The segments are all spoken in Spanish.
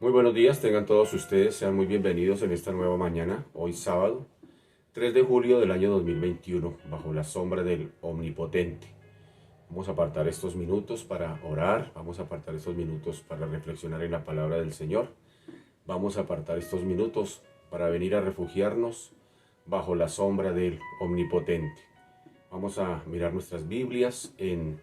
Muy buenos días, tengan todos ustedes, sean muy bienvenidos en esta nueva mañana, hoy sábado, 3 de julio del año 2021, bajo la sombra del Omnipotente. Vamos a apartar estos minutos para orar, vamos a apartar estos minutos para reflexionar en la palabra del Señor, vamos a apartar estos minutos para venir a refugiarnos bajo la sombra del Omnipotente. Vamos a mirar nuestras Biblias en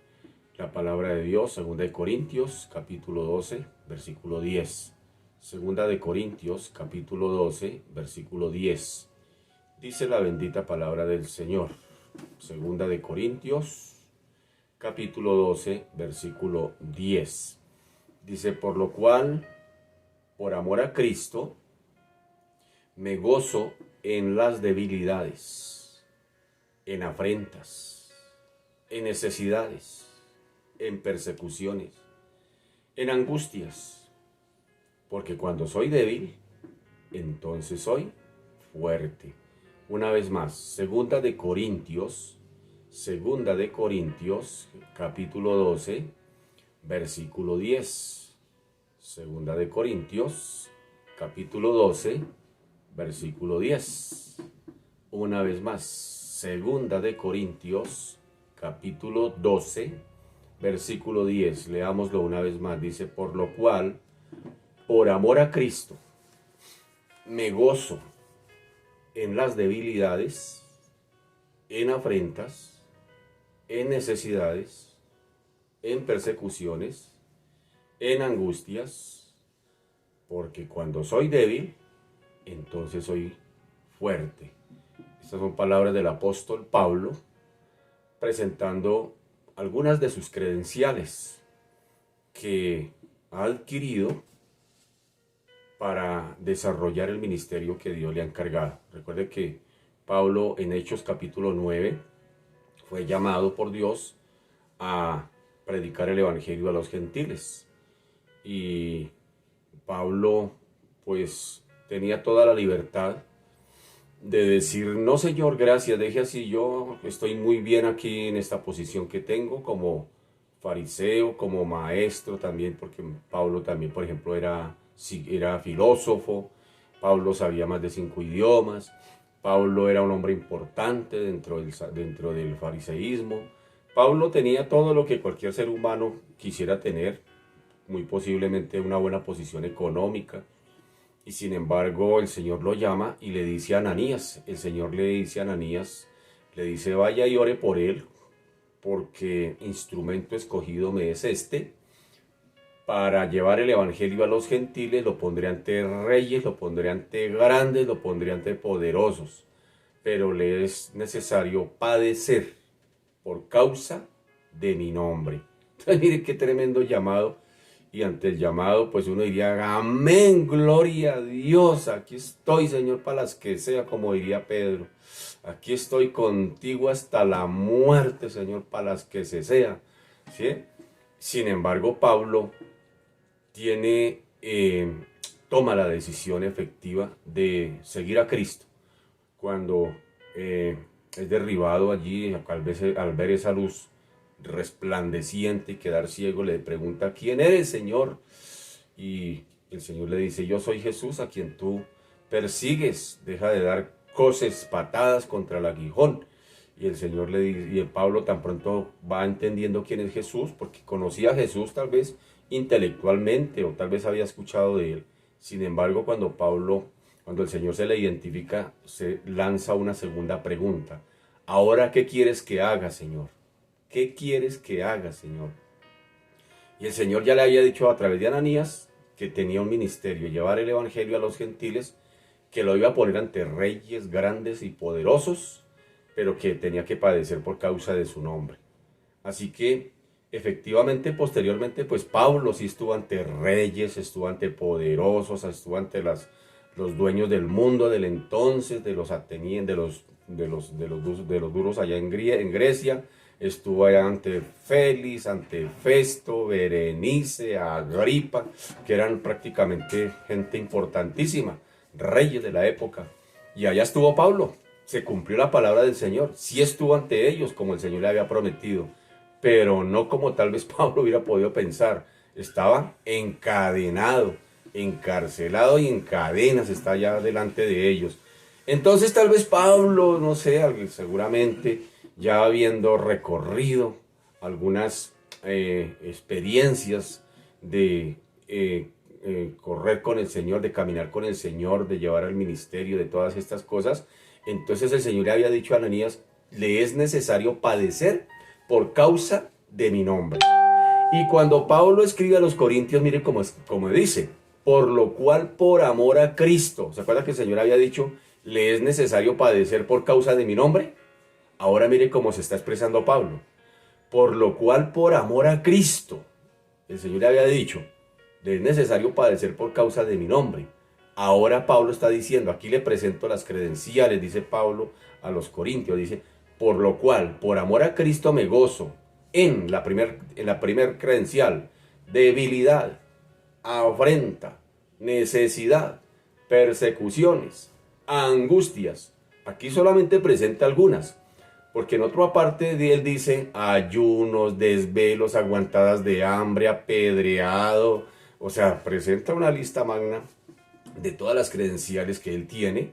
la palabra de Dios, 2 de Corintios, capítulo 12, versículo 10. Segunda de Corintios, capítulo 12, versículo 10. Dice la bendita palabra del Señor. Segunda de Corintios, capítulo 12, versículo 10. Dice, por lo cual, por amor a Cristo, me gozo en las debilidades, en afrentas, en necesidades, en persecuciones, en angustias. Porque cuando soy débil, entonces soy fuerte. Una vez más, Segunda de Corintios, capítulo 12, versículo 10. Segunda de Corintios, capítulo 12, versículo 10. Una vez más, Segunda de Corintios, capítulo 12, versículo 10. Leámoslo una vez más. Dice, por lo cual, por amor a Cristo, me gozo en las debilidades, en afrentas, en necesidades, en persecuciones, en angustias, porque cuando soy débil, entonces soy fuerte. Estas son palabras del apóstol Pablo, presentando algunas de sus credenciales que ha adquirido para desarrollar el ministerio que Dios le ha encargado. Recuerde que Pablo en Hechos capítulo 9 fue llamado por Dios a predicar el evangelio a los gentiles. Y Pablo pues tenía toda la libertad de decir, no Señor, gracias, deje así, yo estoy muy bien aquí en esta posición que tengo como fariseo, como maestro también, porque Pablo también, por ejemplo, era filósofo. Pablo sabía más de 5 idiomas. Pablo era un hombre importante dentro del fariseísmo. Pablo tenía todo lo que cualquier ser humano quisiera tener, muy posiblemente una buena posición económica. Y sin embargo el Señor lo llama y le dice a Ananías, el Señor le dice a Ananías, le dice, vaya y ore por él, porque instrumento escogido me es este, para llevar el evangelio a los gentiles. Lo pondré ante reyes, lo pondré ante grandes, lo pondré ante poderosos, pero le es necesario padecer por causa de mi nombre. Entonces, mire qué tremendo llamado. Y ante el llamado, pues uno diría, amén, gloria a Dios, aquí estoy, Señor, para las que sea, como diría Pedro. Aquí estoy contigo hasta la muerte, Señor, para las que se sea. ¿Sí? Sin embargo, Pablo toma la decisión efectiva de seguir a Cristo. Cuando es derribado allí, al ver esa luz resplandeciente y quedar ciego, le pregunta, ¿quién eres, Señor? Y el Señor le dice, yo soy Jesús a quien tú persigues, deja de dar coces, patadas contra el aguijón. Y el Señor le dice, y el Pablo tan pronto va entendiendo quién es Jesús, porque conocía a Jesús tal vez intelectualmente o tal vez había escuchado de él. Sin embargo, cuando el Señor se le identifica, se lanza una segunda pregunta. Ahora, ¿qué quieres que haga, Señor? ¿Qué quieres que haga, Señor? Y el Señor ya le había dicho a través de Ananías que tenía un ministerio, llevar el evangelio a los gentiles, que lo iba a poner ante reyes grandes y poderosos, pero que tenía que padecer por causa de su nombre. Así que, efectivamente, posteriormente, pues Pablo sí estuvo ante reyes, estuvo ante poderosos, estuvo ante los dueños del mundo del entonces, de los atenienses, de los duros allá en Grecia. Estuvo allá ante Félix, ante Festo, Berenice, Agripa, que eran prácticamente gente importantísima, reyes de la época. Y allá estuvo Pablo. Se cumplió la palabra del Señor. Sí estuvo ante ellos como el Señor le había prometido, pero no como tal vez Pablo hubiera podido pensar. Estaba encadenado, encarcelado y en cadenas, está ya delante de ellos. Entonces tal vez Pablo, no sé, seguramente ya habiendo recorrido algunas experiencias de correr con el Señor, de caminar con el Señor, de llevar al ministerio, de todas estas cosas, entonces el Señor le había dicho a Ananías, le es necesario padecer por causa de mi nombre. Y cuando Pablo escribe a los Corintios, miren cómo dice, por lo cual por amor a Cristo, ¿se acuerda que el Señor había dicho, le es necesario padecer por causa de mi nombre? Ahora miren cómo se está expresando Pablo, por lo cual por amor a Cristo, el Señor le había dicho, le es necesario padecer por causa de mi nombre. Ahora Pablo está diciendo, aquí le presento las credenciales, dice Pablo a los Corintios, dice, por lo cual, por amor a Cristo me gozo en la primer credencial, debilidad, afrenta, necesidad, persecuciones, angustias. Aquí solamente presenta algunas, porque en otra parte de él dice ayunos, desvelos, aguantadas de hambre, apedreado. O sea, presenta una lista magna de todas las credenciales que él tiene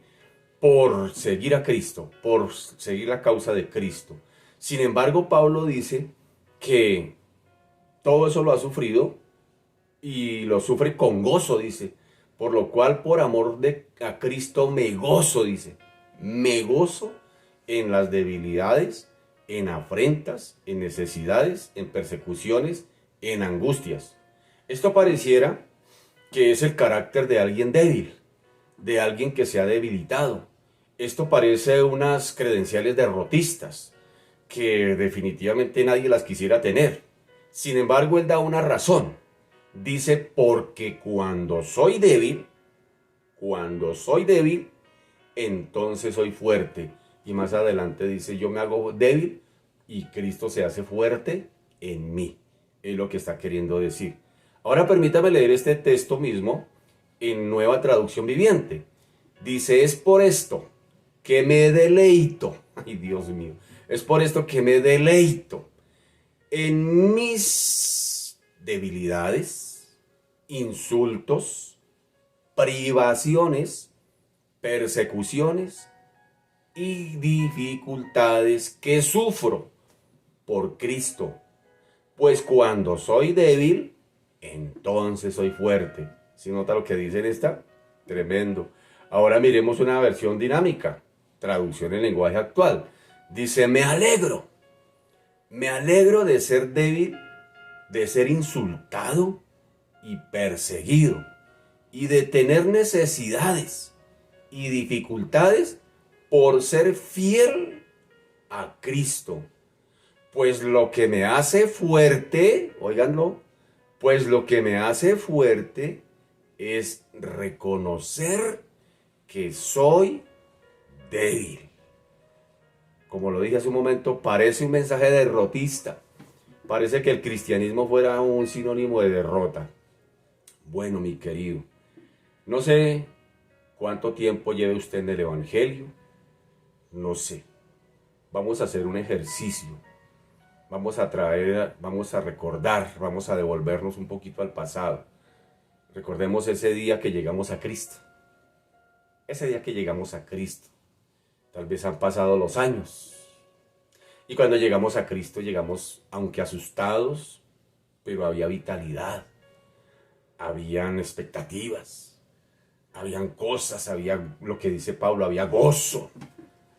por seguir a Cristo, por seguir la causa de Cristo. Sin embargo, Pablo dice que todo eso lo ha sufrido y lo sufre con gozo, dice. Por lo cual, por amor a Cristo, me gozo, dice. Me gozo en las debilidades, en afrentas, en necesidades, en persecuciones, en angustias. Esto pareciera que es el carácter de alguien débil, de alguien que se ha debilitado. Esto parece unas credenciales derrotistas, que definitivamente nadie las quisiera tener. Sin embargo, él da una razón. Dice, porque cuando soy débil, entonces soy fuerte. Y más adelante dice, yo me hago débil y Cristo se hace fuerte en mí. Es lo que está queriendo decir. Ahora permítame leer este texto mismo en Nueva Traducción Viviente. Dice, es por esto que me deleito. Ay, Dios mío. Es por esto que me deleito en mis debilidades, insultos, privaciones, persecuciones y dificultades que sufro por Cristo. Pues cuando soy débil, entonces soy fuerte. ¿Sí nota lo que dice en esta? Tremendo. Ahora miremos una versión dinámica, traducción en lenguaje actual. Dice, me alegro de ser débil, de ser insultado y perseguido, y de tener necesidades y dificultades por ser fiel a Cristo. Pues lo que me hace fuerte, óiganlo, pues lo que me hace fuerte es reconocer que soy débil. Como lo dije hace un momento, parece un mensaje derrotista. Parece que el cristianismo fuera un sinónimo de derrota. Bueno, mi querido, no sé cuánto tiempo lleve usted en el Evangelio. No sé. Vamos a hacer un ejercicio. Vamos a recordar, vamos a devolvernos un poquito al pasado. Recordemos ese día que llegamos a Cristo. Ese día que llegamos a Cristo. Tal vez han pasado los años. Y cuando llegamos a Cristo, llegamos, aunque asustados, pero había vitalidad. Habían expectativas. Habían cosas, había lo que dice Pablo, había gozo.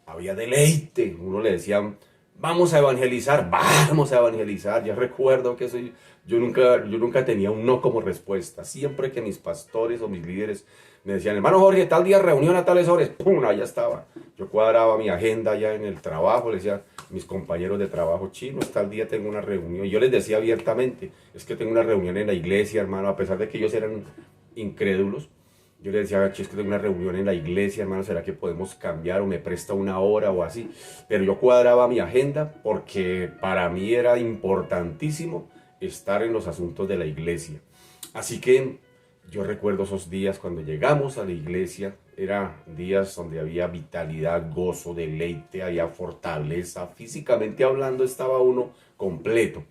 Había deleite. Uno le decía, vamos a evangelizar. Ya recuerdo que yo nunca tenía un no como respuesta. Siempre que mis pastores o mis líderes me decían, hermano Jorge, tal día reunión a tales horas, ¡pum! Allá estaba. Yo cuadraba mi agenda allá en el trabajo, le decía a mis compañeros de trabajo, chinos, tal día tengo una reunión. Y yo les decía abiertamente, es que tengo una reunión en la iglesia, hermano, a pesar de que ellos eran incrédulos. Yo les decía, es que tengo una reunión en la iglesia, hermano, ¿será que podemos cambiar o me presta una hora o así? Pero yo cuadraba mi agenda porque para mí era importantísimo estar en los asuntos de la iglesia. Así que yo recuerdo esos días cuando llegamos a la iglesia, eran días donde había vitalidad, gozo, deleite, había fortaleza. Físicamente hablando estaba uno completo.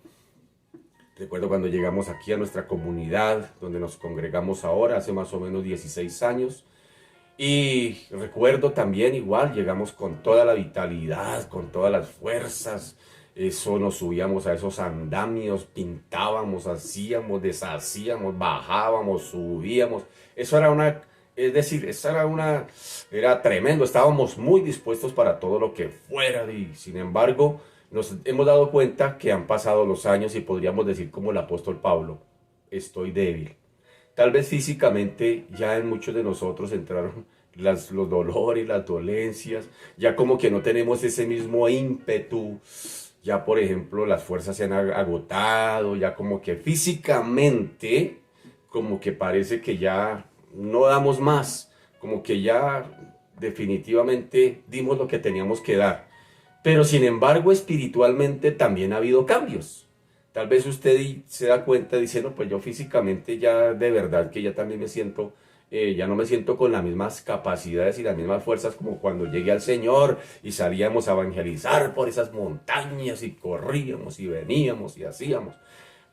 Recuerdo cuando llegamos aquí a nuestra comunidad, donde nos congregamos ahora, hace más o menos 16 años. Y recuerdo también igual, llegamos con toda la vitalidad, con todas las fuerzas. Eso nos subíamos a esos andamios, pintábamos, hacíamos, deshacíamos, bajábamos, subíamos. Eso era una, es decir, era tremendo. Estábamos muy dispuestos para todo lo que fuera y sin embargo nos hemos dado cuenta que han pasado los años y podríamos decir como el apóstol Pablo, estoy débil. Tal vez físicamente ya en muchos de nosotros entraron los dolores, las dolencias, ya como que no tenemos ese mismo ímpetu, ya por ejemplo las fuerzas se han agotado, ya como que físicamente, como que parece que ya no damos más, como que ya definitivamente dimos lo que teníamos que dar. Pero sin embargo espiritualmente también ha habido cambios. Tal vez usted se da cuenta diciendo, pues yo físicamente ya de verdad que ya también me siento, ya no me siento con las mismas capacidades y las mismas fuerzas como cuando llegué al Señor y salíamos a evangelizar por esas montañas y corríamos y veníamos y hacíamos.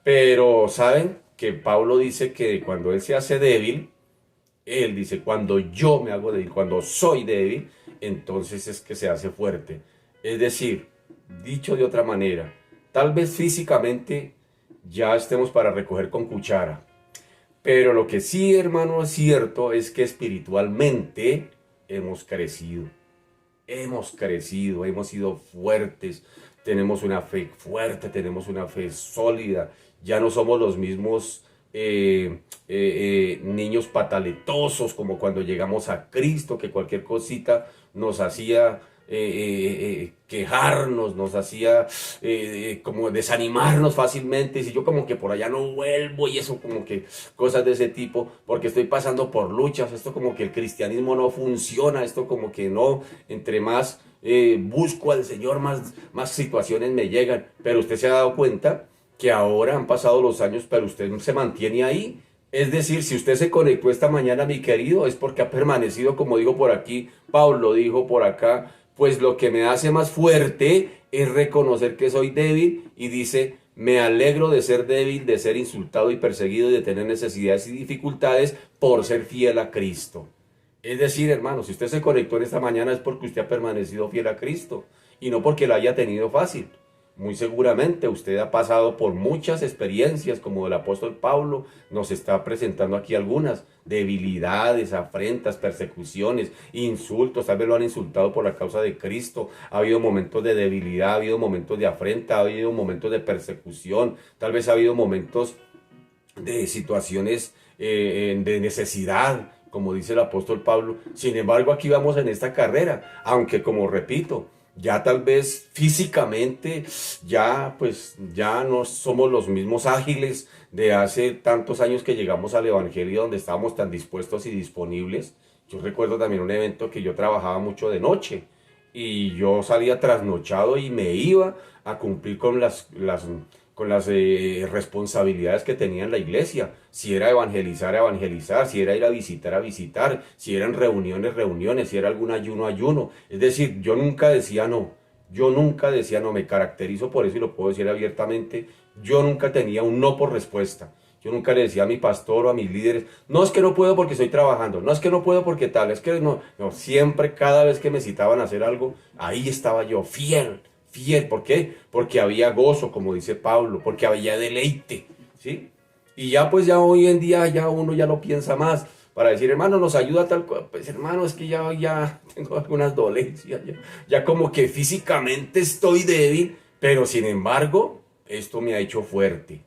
Pero saben que Pablo dice que cuando él se hace débil, él dice, cuando yo me hago débil, cuando soy débil, entonces es que se hace fuerte. Es decir, dicho de otra manera, tal vez físicamente ya estemos para recoger con cuchara. Pero lo que sí, hermano, es cierto es que espiritualmente hemos crecido. Hemos crecido, hemos sido fuertes, tenemos una fe fuerte, tenemos una fe sólida. Ya no somos los mismos niños pataletosos como cuando llegamos a Cristo, que cualquier cosita nos hacía quejarnos, nos hacía como desanimarnos fácilmente. Si yo como que por allá no vuelvo y eso como que cosas de ese tipo, porque estoy pasando por luchas, esto como que el cristianismo no funciona, esto como que no, entre más busco al Señor, más situaciones me llegan. Pero usted se ha dado cuenta que ahora han pasado los años, pero usted se mantiene ahí. Es decir, si usted se conectó esta mañana, mi querido, es porque ha permanecido, como digo por aquí, Pablo dijo por acá, pues lo que me hace más fuerte es reconocer que soy débil y dice, me alegro de ser débil, de ser insultado y perseguido y de tener necesidades y dificultades por ser fiel a Cristo. Es decir, hermano, si usted se conectó en esta mañana es porque usted ha permanecido fiel a Cristo y no porque lo haya tenido fácil. Muy seguramente usted ha pasado por muchas experiencias, como el apóstol Pablo nos está presentando aquí algunas, debilidades, afrentas, persecuciones, insultos, tal vez lo han insultado por la causa de Cristo, ha habido momentos de debilidad, ha habido momentos de afrenta, ha habido momentos de persecución, tal vez ha habido momentos de situaciones de necesidad, como dice el apóstol Pablo. Sin embargo, aquí vamos en esta carrera, aunque como repito, ya tal vez físicamente ya pues ya no somos los mismos ágiles de hace tantos años que llegamos al evangelio donde estábamos tan dispuestos y disponibles. Yo recuerdo también un evento que yo trabajaba mucho de noche y yo salía trasnochado y me iba a cumplir con las responsabilidades que tenía en la iglesia. Si era evangelizar, evangelizar, si era ir a visitar, si eran reuniones, reuniones, si era algún ayuno, ayuno. Es decir, yo nunca decía no. Yo nunca decía no, me caracterizo por eso y lo puedo decir abiertamente. Yo nunca tenía un no por respuesta. Yo nunca le decía a mi pastor o a mis líderes, no es que no puedo porque estoy trabajando, no es que no puedo porque tal, es que no. No, siempre, cada vez que me citaban a hacer algo, ahí estaba yo, fiel. Fiel, ¿por qué? Porque había gozo, como dice Pablo, porque había deleite, ¿sí? Y ya pues ya hoy en día ya uno ya lo piensa más para decir, hermano, nos ayuda tal cosa. Pues hermano, es que ya tengo algunas dolencias, ya como que físicamente estoy débil, pero sin embargo, esto me ha hecho fuerte.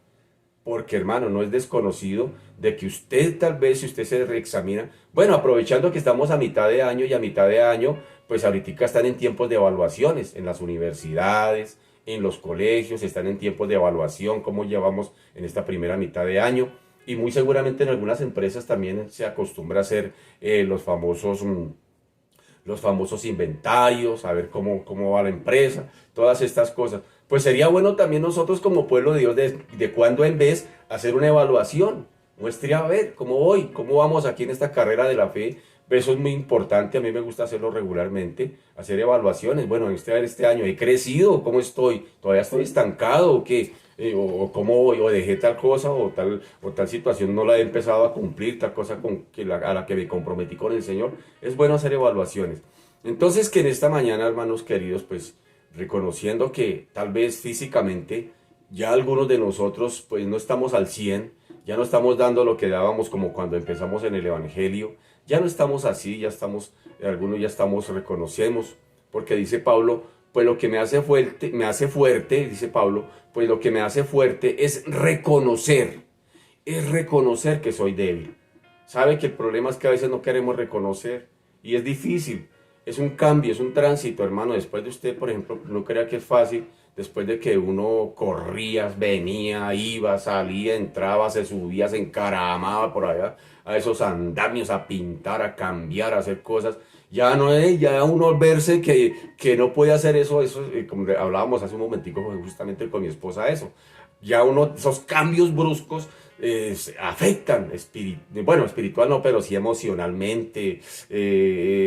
Porque hermano, no es desconocido de que usted tal vez, si usted se reexamina, bueno, aprovechando que estamos a mitad de año y a mitad de año, pues ahorita están en tiempos de evaluaciones en las universidades, en los colegios, están en tiempos de evaluación, cómo llevamos en esta primera mitad de año. Y muy seguramente en algunas empresas también se acostumbra a hacer los famosos inventarios, a ver cómo va la empresa, todas estas cosas. Pues sería bueno también nosotros como pueblo de Dios de cuando en vez hacer una evaluación, muestre a ver cómo voy, cómo vamos aquí en esta carrera de la fe, Eso es muy importante, a mí me gusta hacerlo regularmente, hacer evaluaciones. Bueno, este año he crecido, ¿cómo estoy? ¿Todavía estoy estancado o qué? O cómo voy, o dejé tal cosa o tal situación no la he empezado a cumplir, tal cosa a la que me comprometí con el Señor. Es bueno hacer evaluaciones. Entonces, que en esta mañana, hermanos queridos, pues reconociendo que tal vez físicamente ya algunos de nosotros pues no estamos al 100, ya no estamos dando lo que dábamos como cuando empezamos en el Evangelio, ya no estamos así, ya estamos, algunos ya estamos, reconocemos, porque dice Pablo, pues lo que me hace fuerte, dice Pablo, pues lo que me hace fuerte es reconocer que soy débil. Sabe que el problema es que a veces no queremos reconocer y es difícil. Es un cambio, es un tránsito, hermano. Después de usted, por ejemplo, no crea que es fácil. Después de que uno corría, venía, iba, salía, entraba, se subía, se encaramaba por allá a esos andamios, a pintar, a cambiar, a hacer cosas. Ya no es, ya uno verse que no puede hacer eso, como hablábamos hace un momentico justamente con mi esposa, eso. Ya uno, esos cambios bruscos afectan, bueno, espiritual no, pero sí emocionalmente,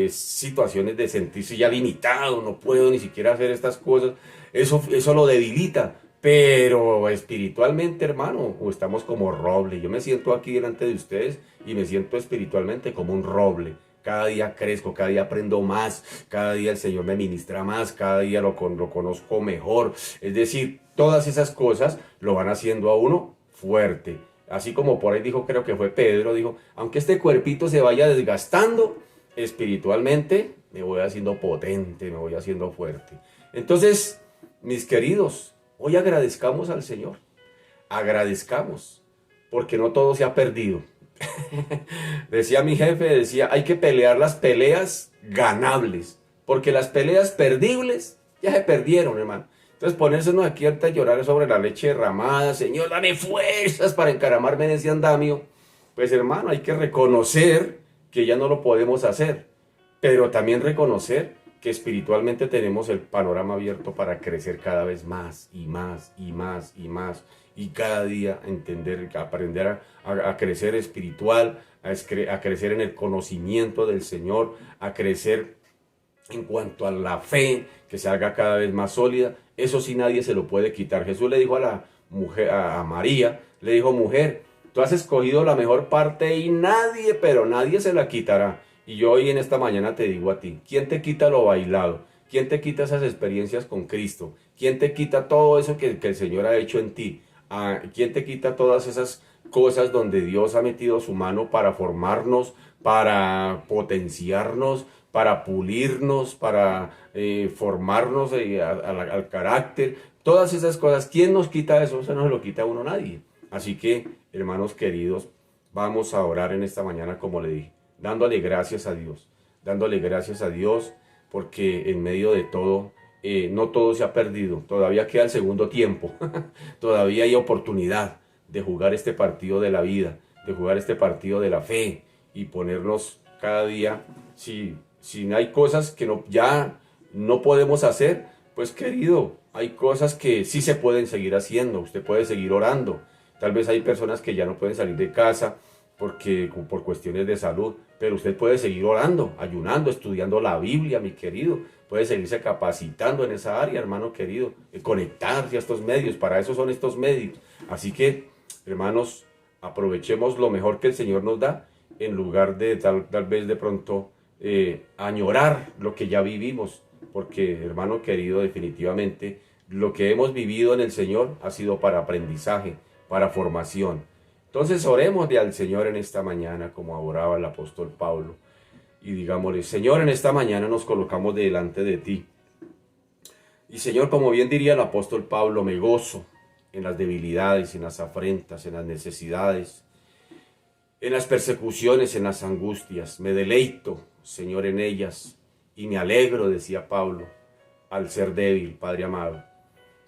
situaciones de sentirse ya limitado, no puedo ni siquiera hacer estas cosas, eso lo debilita, pero espiritualmente, hermano, estamos como roble. Yo me siento aquí delante de ustedes y me siento espiritualmente como un roble. Cada día crezco, cada día aprendo más, cada día el Señor me ministra más, cada día lo conozco mejor. Es decir, todas esas cosas lo van haciendo a uno fuerte. Así como por ahí dijo, creo que fue Pedro, dijo, aunque este cuerpito se vaya desgastando, espiritualmente me voy haciendo potente, me voy haciendo fuerte. Entonces, mis queridos, hoy agradezcamos al Señor, agradezcamos, porque no todo se ha perdido. Decía mi jefe, decía, hay que pelear las peleas ganables, porque las peleas perdibles ya se perdieron, hermano. Entonces ponerse aquí ahorita a llorar sobre la leche derramada, Señor, dame fuerzas para encaramarme en ese andamio. Pues hermano, hay que reconocer que ya no lo podemos hacer, pero también reconocer que espiritualmente tenemos el panorama abierto para crecer cada vez más y más y más y más. Y cada día entender, aprender a crecer espiritual, a crecer en el conocimiento del Señor, a crecer en cuanto a la fe, que se haga cada vez más sólida. Eso sí nadie se lo puede quitar. Jesús le dijo a la mujer, a María, le dijo, mujer, tú has escogido la mejor parte y nadie, pero nadie se la quitará. Y yo hoy en esta mañana te digo a ti, ¿quién te quita lo bailado? ¿Quién te quita esas experiencias con Cristo? ¿Quién te quita todo eso que el Señor ha hecho en ti? ¿Quién te quita todas esas cosas donde Dios ha metido su mano para formarnos, para potenciarnos, para pulirnos, para formarnos al carácter? Todas esas cosas, ¿quién nos quita eso? Eso no se lo quita a uno nadie. Así que, hermanos queridos, vamos a orar en esta mañana, como le dije, dándole gracias a Dios, porque en medio de todo, no todo se ha perdido, todavía queda el segundo tiempo, todavía hay oportunidad de jugar este partido de la vida, de jugar este partido de la fe y ponernos cada día, si hay cosas que ya no podemos hacer, pues querido, hay cosas que sí se pueden seguir haciendo, usted puede seguir orando. Tal vez hay personas que ya no pueden salir de casa por cuestiones de salud, pero usted puede seguir orando, ayunando, estudiando la Biblia, mi querido. Puede seguirse capacitando en esa área, hermano querido, conectarse a estos medios, para eso son estos medios. Así que, hermanos, aprovechemos lo mejor que el Señor nos da, en lugar de tal vez de pronto añorar lo que ya vivimos, porque, hermano querido, definitivamente lo que hemos vivido en el Señor ha sido para aprendizaje, para formación. Entonces oremos al Señor en esta mañana, como oraba el apóstol Pablo, y digámosle, Señor, en esta mañana nos colocamos delante de ti. Y Señor, como bien diría el apóstol Pablo, me gozo en las debilidades, en las afrentas, en las necesidades, en las persecuciones, en las angustias. Me deleito, Señor, en ellas, y me alegro, decía Pablo, al ser débil, Padre amado.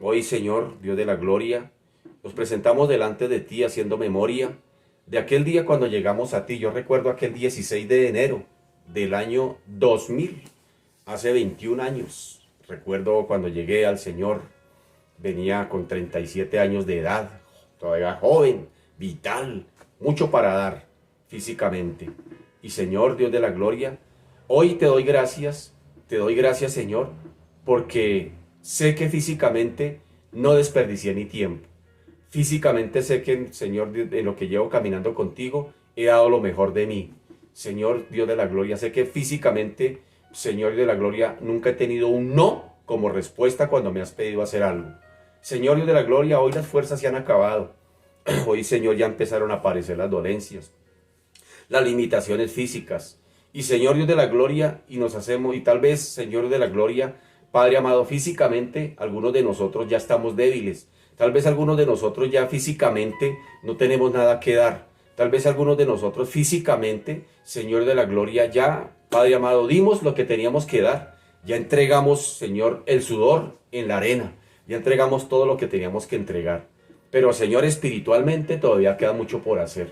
Hoy, Señor, Dios de la gloria, nos presentamos delante de ti haciendo memoria de aquel día cuando llegamos a ti. Yo recuerdo aquel 16 de enero del año 2000, hace 21 años. Recuerdo cuando llegué al Señor, venía con 37 años de edad, todavía joven, vital, mucho para dar físicamente. Y Señor, Dios de la gloria, hoy te doy gracias, Señor, porque sé que físicamente no desperdicié ni tiempo. Físicamente sé que, Señor, en lo que llevo caminando contigo, he dado lo mejor de mí. Señor, Dios de la gloria, sé que físicamente, Señor de la gloria, nunca he tenido un no como respuesta cuando me has pedido hacer algo. Señor, Dios de la gloria, hoy las fuerzas se han acabado. Hoy, Señor, ya empezaron a aparecer las dolencias, las limitaciones físicas. Y Señor, Dios de la gloria, y tal vez, Señor de la gloria, Padre amado, físicamente algunos de nosotros ya estamos débiles. Tal vez algunos de nosotros ya físicamente no tenemos nada que dar. Tal vez algunos de nosotros físicamente, Señor de la gloria, ya, Padre amado, dimos lo que teníamos que dar. Ya entregamos, Señor, el sudor en la arena. Ya entregamos todo lo que teníamos que entregar. Pero, Señor, espiritualmente todavía queda mucho por hacer.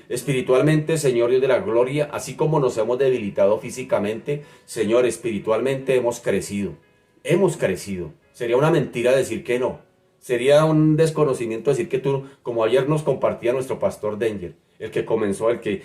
Espiritualmente, Señor Dios de la gloria, así como nos hemos debilitado físicamente, Señor, espiritualmente hemos crecido. Hemos crecido. Sería una mentira decir que no. Sería un desconocimiento decir que tú, como ayer nos compartía nuestro pastor Danger, el que comenzó, el que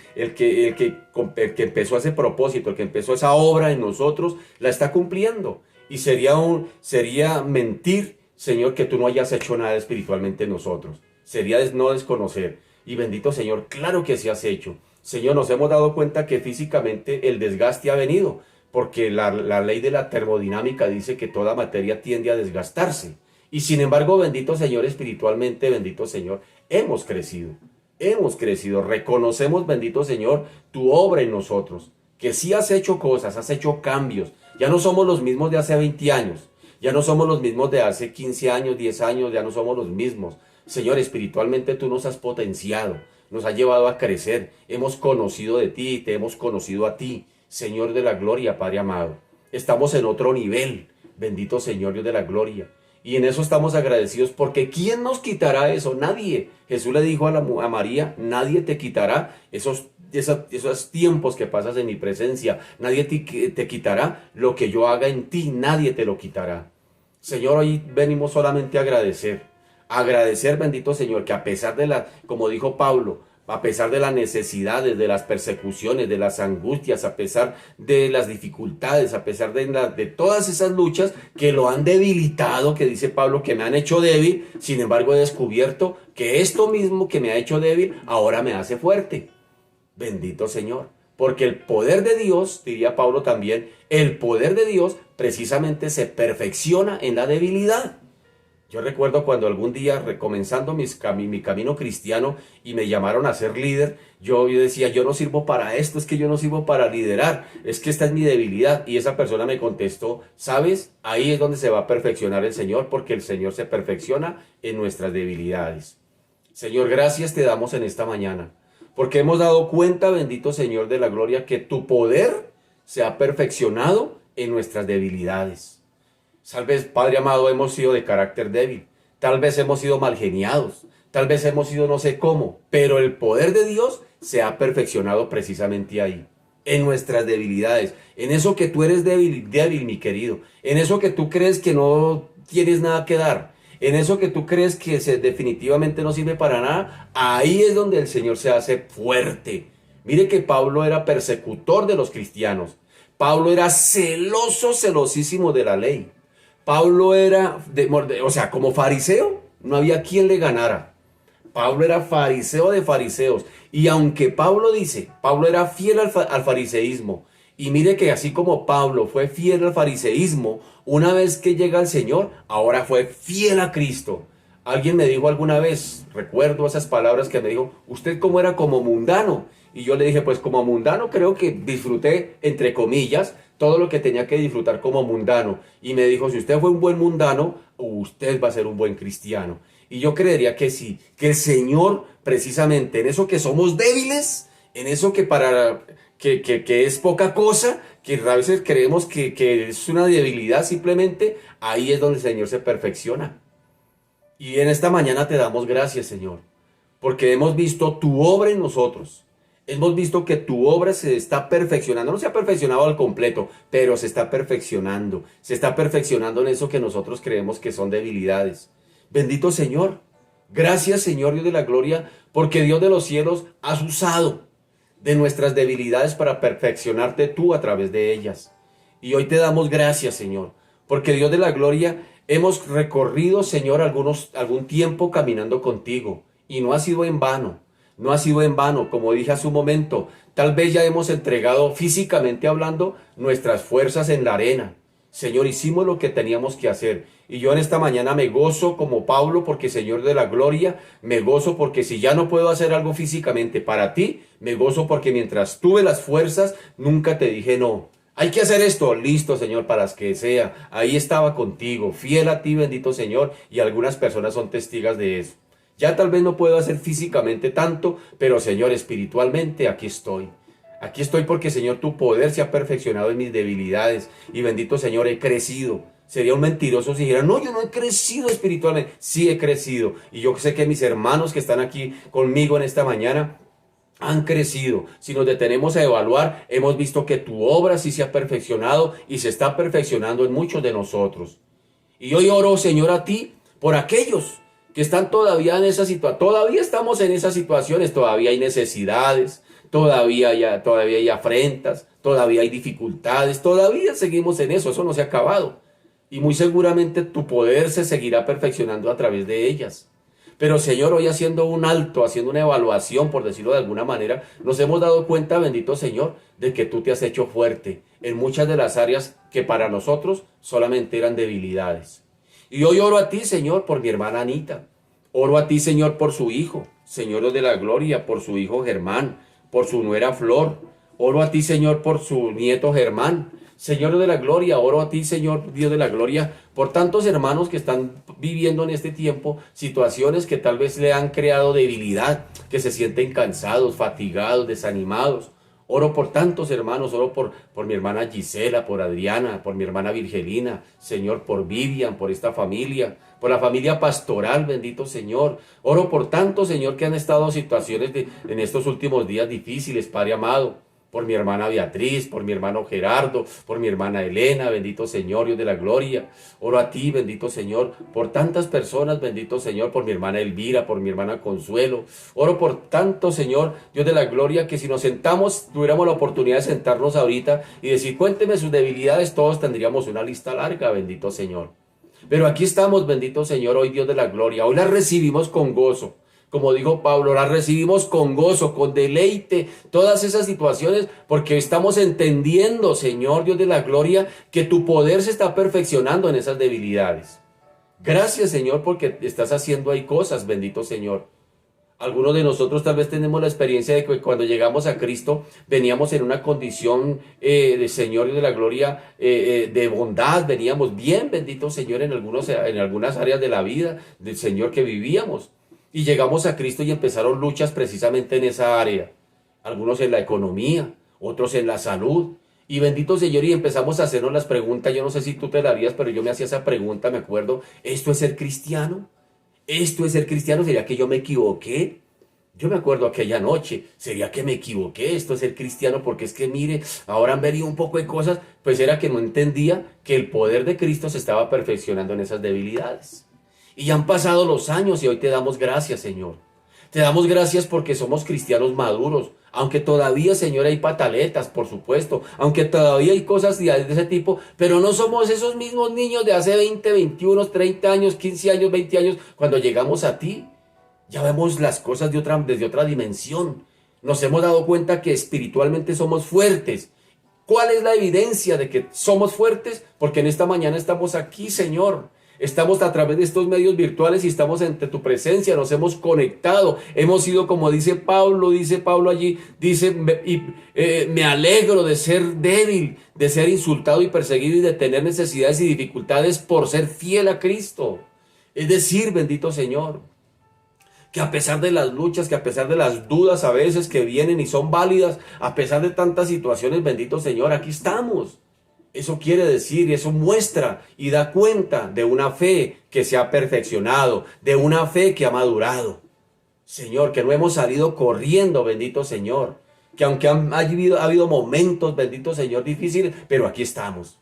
empezó ese propósito, el que empezó esa obra en nosotros, la está cumpliendo. Y sería mentir, Señor, que tú no hayas hecho nada espiritualmente en nosotros. Sería no desconocer. Y bendito Señor, claro que sí has hecho. Señor, nos hemos dado cuenta que físicamente el desgaste ha venido, porque la ley de la termodinámica dice que toda materia tiende a desgastarse. Y sin embargo, bendito Señor, espiritualmente, bendito Señor, hemos crecido. Hemos crecido. Reconocemos, bendito Señor, tu obra en nosotros. Que sí has hecho cosas, has hecho cambios. Ya no somos los mismos de hace 20 años. Ya no somos los mismos de hace 15 años, 10 años. Ya no somos los mismos. Señor, espiritualmente tú nos has potenciado. Nos has llevado a crecer. Hemos conocido de ti y te hemos conocido a ti. Señor de la gloria, Padre amado. Estamos en otro nivel. Bendito Señor, Dios de la gloria. Y en eso estamos agradecidos porque ¿quién nos quitará eso? Nadie. Jesús le dijo a María, nadie te quitará esos tiempos que pasas en mi presencia. Nadie te quitará lo que yo haga en ti. Nadie te lo quitará. Señor, hoy venimos solamente a agradecer. Agradecer, bendito Señor, que a pesar como dijo Pablo, a pesar de las necesidades, de las persecuciones, de las angustias, a pesar de las dificultades, a pesar de todas esas luchas que lo han debilitado, que dice Pablo, que me han hecho débil, sin embargo he descubierto que esto mismo que me ha hecho débil, ahora me hace fuerte. Bendito Señor, porque el poder de Dios, diría Pablo también, el poder de Dios precisamente se perfecciona en la debilidad. Yo recuerdo cuando algún día, recomenzando mi camino cristiano y me llamaron a ser líder, yo decía, yo no sirvo para esto, es que yo no sirvo para liderar, es que esta es mi debilidad. Y esa persona me contestó, ¿sabes? Ahí es donde se va a perfeccionar el Señor, porque el Señor se perfecciona en nuestras debilidades. Señor, gracias te damos en esta mañana, porque hemos dado cuenta, bendito Señor de la gloria, que tu poder se ha perfeccionado en nuestras debilidades. Tal vez, Padre amado, hemos sido de carácter débil. Tal vez hemos sido malgeniados. Tal vez hemos sido no sé cómo. Pero el poder de Dios se ha perfeccionado precisamente ahí. En nuestras debilidades. En eso que tú eres débil, mi querido. En eso que tú crees que no tienes nada que dar. En eso que tú crees que definitivamente no sirve para nada. Ahí es donde el Señor se hace fuerte. Mire que Pablo era persecutor de los cristianos. Pablo era celosísimo de la ley. Pablo era, como fariseo, no había quien le ganara. Pablo era fariseo de fariseos. Y aunque Pablo era fiel al fariseísmo. Y mire que así como Pablo fue fiel al fariseísmo, una vez que llega al Señor, ahora fue fiel a Cristo. Alguien me dijo alguna vez, recuerdo esas palabras que me dijo, ¿usted cómo era como mundano? Y yo le dije, pues como mundano creo que disfruté, entre comillas, todo lo que tenía que disfrutar como mundano. Y me dijo, si usted fue un buen mundano, usted va a ser un buen cristiano. Y yo creería que sí, que el Señor, precisamente en eso que somos débiles, en eso que es poca cosa, que a veces creemos que es una debilidad simplemente, ahí es donde el Señor se perfecciona. Y en esta mañana te damos gracias, Señor, porque hemos visto tu obra en nosotros. Hemos visto que tu obra se está perfeccionando. No se ha perfeccionado al completo, pero se está perfeccionando. Se está perfeccionando en eso que nosotros creemos que son debilidades. Bendito Señor. Gracias, Señor Dios de la gloria, porque Dios de los cielos has usado. de nuestras debilidades para perfeccionarte tú a través de ellas. Y hoy te damos gracias, Señor, porque Dios de la gloria, hemos recorrido, Señor, algún tiempo caminando contigo y no ha sido en vano. No ha sido en vano, como dije hace un momento, tal vez ya hemos entregado físicamente hablando nuestras fuerzas en la arena. Señor, hicimos lo que teníamos que hacer. Y yo en esta mañana me gozo como Pablo porque Señor de la gloria, me gozo porque si ya no puedo hacer algo físicamente para ti, me gozo porque mientras tuve las fuerzas, nunca te dije no. Hay que hacer esto, listo Señor, para que sea. Ahí estaba contigo, fiel a ti, bendito Señor, y algunas personas son testigos de eso. Ya tal vez no puedo hacer físicamente tanto, pero Señor, espiritualmente aquí estoy. Aquí estoy porque Señor, tu poder se ha perfeccionado en mis debilidades. Y bendito Señor, he crecido. Sería un mentiroso si dijera, no, yo no he crecido espiritualmente. Sí he crecido. Y yo sé que mis hermanos que están aquí conmigo en esta mañana han crecido. Si nos detenemos a evaluar, hemos visto que tu obra sí se ha perfeccionado y se está perfeccionando en muchos de nosotros. Y hoy oro, Señor, a ti por aquellos que están todavía en esa situación. Todavía estamos en esas situaciones, todavía hay necesidades, todavía hay afrentas, todavía hay dificultades, todavía seguimos en eso no se ha acabado. Y muy seguramente tu poder se seguirá perfeccionando a través de ellas. Pero Señor, hoy haciendo un alto, haciendo una evaluación, por decirlo de alguna manera, nos hemos dado cuenta, bendito Señor, de que tú te has hecho fuerte en muchas de las áreas que para nosotros solamente eran debilidades. Y hoy oro a ti, Señor, por mi hermana Anita. Oro a ti, Señor, por su hijo, Señor de la gloria, por su hijo Germán, por su nuera Flor. Oro a ti, Señor, por su nieto Germán. Señor de la gloria, oro a ti, Señor, Dios de la gloria, por tantos hermanos que están viviendo en este tiempo situaciones que tal vez le han creado debilidad, que se sienten cansados, fatigados, desanimados. Oro por tantos hermanos, oro por mi hermana Gisela, por Adriana, por mi hermana Virgelina, Señor, por Vivian, por esta familia, por la familia pastoral, bendito Señor. Oro por tantos, Señor, que han estado en situaciones en estos últimos días difíciles, Padre amado. Por mi hermana Beatriz, por mi hermano Gerardo, por mi hermana Elena, bendito Señor, Dios de la gloria. Oro a ti, bendito Señor, por tantas personas, bendito Señor, por mi hermana Elvira, por mi hermana Consuelo. Oro por tanto, Señor, Dios de la gloria, que si nos sentamos, tuviéramos la oportunidad de sentarnos ahorita y decir, cuénteme sus debilidades, todos tendríamos una lista larga, bendito Señor. Pero aquí estamos, bendito Señor, hoy Dios de la gloria. Hoy la recibimos con gozo. Como dijo Pablo, la recibimos con gozo, con deleite, todas esas situaciones, porque estamos entendiendo, Señor Dios de la gloria, que tu poder se está perfeccionando en esas debilidades. Gracias, Señor, porque estás haciendo ahí cosas, bendito Señor. Algunos de nosotros tal vez tenemos la experiencia de que cuando llegamos a Cristo veníamos en una condición de Señor de la gloria, de bondad, veníamos bien, bendito Señor, en algunas áreas de la vida del Señor que vivíamos. Y llegamos a Cristo y empezaron luchas precisamente en esa área. Algunos en la economía, otros en la salud. Y bendito Señor, y empezamos a hacernos las preguntas. Yo no sé si tú te la harías, pero yo me hacía esa pregunta, me acuerdo. ¿Esto es ser cristiano? ¿Esto es ser cristiano? ¿Sería que yo me equivoqué? Yo me acuerdo aquella noche, ¿sería que me equivoqué? Esto es ser cristiano, porque es que mire, ahora han venido un poco de cosas. Pues era que no entendía que el poder de Cristo se estaba perfeccionando en esas debilidades. Y ya han pasado los años y hoy te damos gracias, Señor. Te damos gracias porque somos cristianos maduros. Aunque todavía, Señor, hay pataletas, por supuesto. Aunque todavía hay cosas de ese tipo. Pero no somos esos mismos niños de hace 20, 21, 30 años, 15 años, 20 años. Cuando llegamos a ti, ya vemos las cosas desde otra dimensión. Nos hemos dado cuenta que espiritualmente somos fuertes. ¿Cuál es la evidencia de que somos fuertes? Porque en esta mañana estamos aquí, Señor. Estamos a través de estos medios virtuales y estamos entre tu presencia, nos hemos conectado, hemos sido como dice Pablo allí, dice, me alegro de ser débil, de ser insultado y perseguido y de tener necesidades y dificultades por ser fiel a Cristo. Es decir, bendito Señor, que a pesar de las luchas, que a pesar de las dudas a veces que vienen y son válidas, a pesar de tantas situaciones, bendito Señor, aquí estamos. Eso quiere decir, eso muestra y da cuenta de una fe que se ha perfeccionado, de una fe que ha madurado. Señor, que no hemos salido corriendo, bendito Señor. Que aunque ha habido momentos, bendito Señor, difíciles, pero aquí estamos.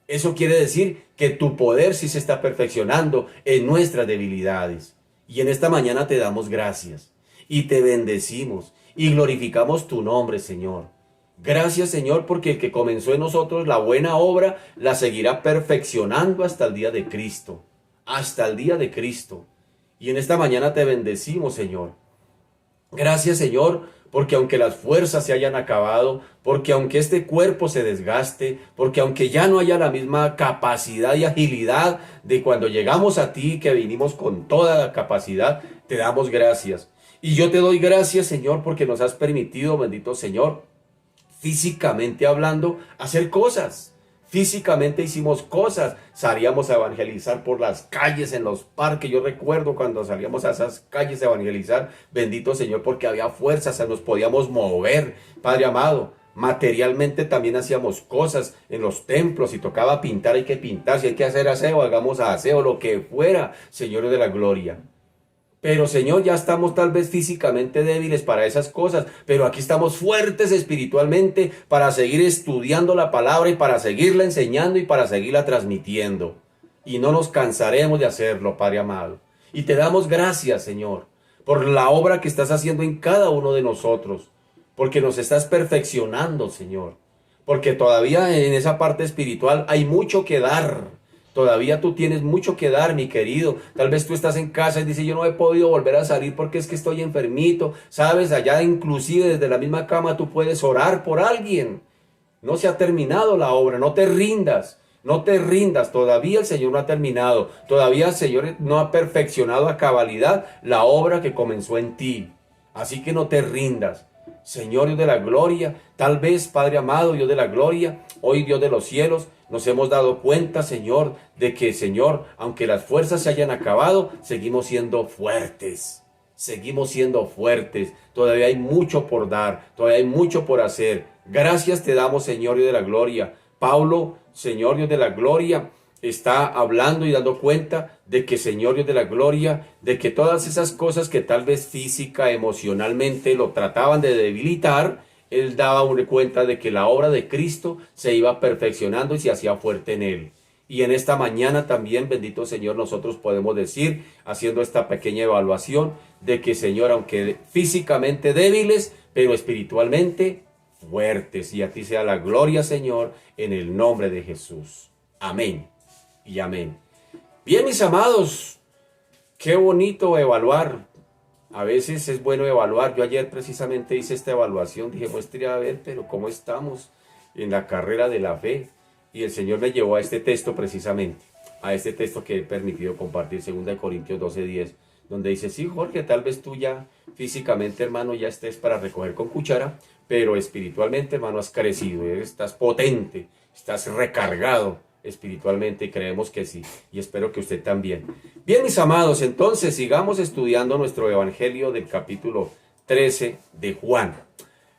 Eso quiere decir que tu poder sí se está perfeccionando en nuestras debilidades. Y en esta mañana te damos gracias y te bendecimos y glorificamos tu nombre, Señor. Gracias, Señor, porque el que comenzó en nosotros la buena obra la seguirá perfeccionando hasta el día de Cristo. Hasta el día de Cristo. Y en esta mañana te bendecimos, Señor. Gracias, Señor, porque aunque las fuerzas se hayan acabado, porque aunque este cuerpo se desgaste, porque aunque ya no haya la misma capacidad y agilidad de cuando llegamos a ti, que vinimos con toda la capacidad, te damos gracias. Y yo te doy gracias, Señor, porque nos has permitido, bendito Señor, físicamente hablando, hacer cosas. Físicamente hicimos cosas, salíamos a evangelizar por las calles, en los parques. Yo recuerdo cuando salíamos a esas calles a evangelizar, bendito Señor, porque había fuerzas, nos podíamos mover, Padre amado. Materialmente también hacíamos cosas en los templos, si tocaba pintar hay que pintar, si hay que hacer aseo, hagamos aseo, lo que fuera, Señor de la gloria. Pero Señor, ya estamos tal vez físicamente débiles para esas cosas, pero aquí estamos fuertes espiritualmente para seguir estudiando la palabra y para seguirla enseñando y para seguirla transmitiendo. Y no nos cansaremos de hacerlo, Padre amado. Y te damos gracias, Señor, por la obra que estás haciendo en cada uno de nosotros, porque nos estás perfeccionando, Señor, porque todavía en esa parte espiritual hay mucho que dar. Todavía tú tienes mucho que dar, mi querido. Tal vez tú estás en casa y dices, yo no he podido volver a salir porque es que estoy enfermito. Sabes, allá inclusive desde la misma cama tú puedes orar por alguien. No se ha terminado la obra, no te rindas. No te rindas, todavía el Señor no ha terminado. Todavía el Señor no ha perfeccionado a cabalidad la obra que comenzó en ti. Así que no te rindas. Señor Dios de la gloria, tal vez Padre amado, Dios de la gloria, hoy Dios de los cielos, nos hemos dado cuenta, Señor, de que, Señor, aunque las fuerzas se hayan acabado, seguimos siendo fuertes. Seguimos siendo fuertes. Todavía hay mucho por dar. Todavía hay mucho por hacer. Gracias te damos, Señor Dios de la gloria. Pablo, Señor Dios de la gloria, está hablando y dando cuenta de que, Señor Dios de la gloria, de que todas esas cosas que tal vez física, emocionalmente lo trataban de debilitar, él daba una cuenta de que la obra de Cristo se iba perfeccionando y se hacía fuerte en él. Y en esta mañana también, bendito Señor, nosotros podemos decir, haciendo esta pequeña evaluación, de que, Señor, aunque físicamente débiles, pero espiritualmente fuertes. Y a ti sea la gloria, Señor, en el nombre de Jesús. Amén y amén. Bien, mis amados, qué bonito evaluar. A veces es bueno evaluar. Yo ayer precisamente hice esta evaluación. Dije, muestre a ver, pero ¿cómo estamos en la carrera de la fe? Y el Señor me llevó a este texto precisamente. A este texto que he permitido compartir, 2 Corintios 12:10. Donde dice, sí, Jorge, tal vez tú ya físicamente, hermano, ya estés para recoger con cuchara. Pero espiritualmente, hermano, has crecido. Estás potente. Estás recargado espiritualmente y creemos que sí, y espero que usted también. Bien, mis amados, entonces sigamos estudiando nuestro evangelio del capítulo 13 de Juan.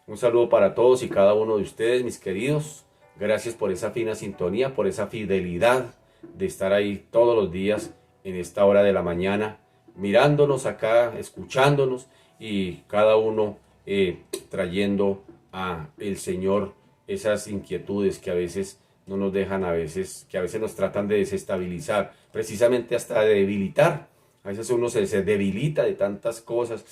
Un saludo para todos y cada uno de ustedes, mis queridos. Gracias por esa fina sintonía, por esa fidelidad de estar ahí todos los días en esta hora de la mañana, mirándonos acá, escuchándonos y cada uno trayendo a el Señor esas inquietudes que a veces no nos dejan, que a veces nos tratan de desestabilizar, precisamente hasta de debilitar. A veces uno se debilita de tantas cosas,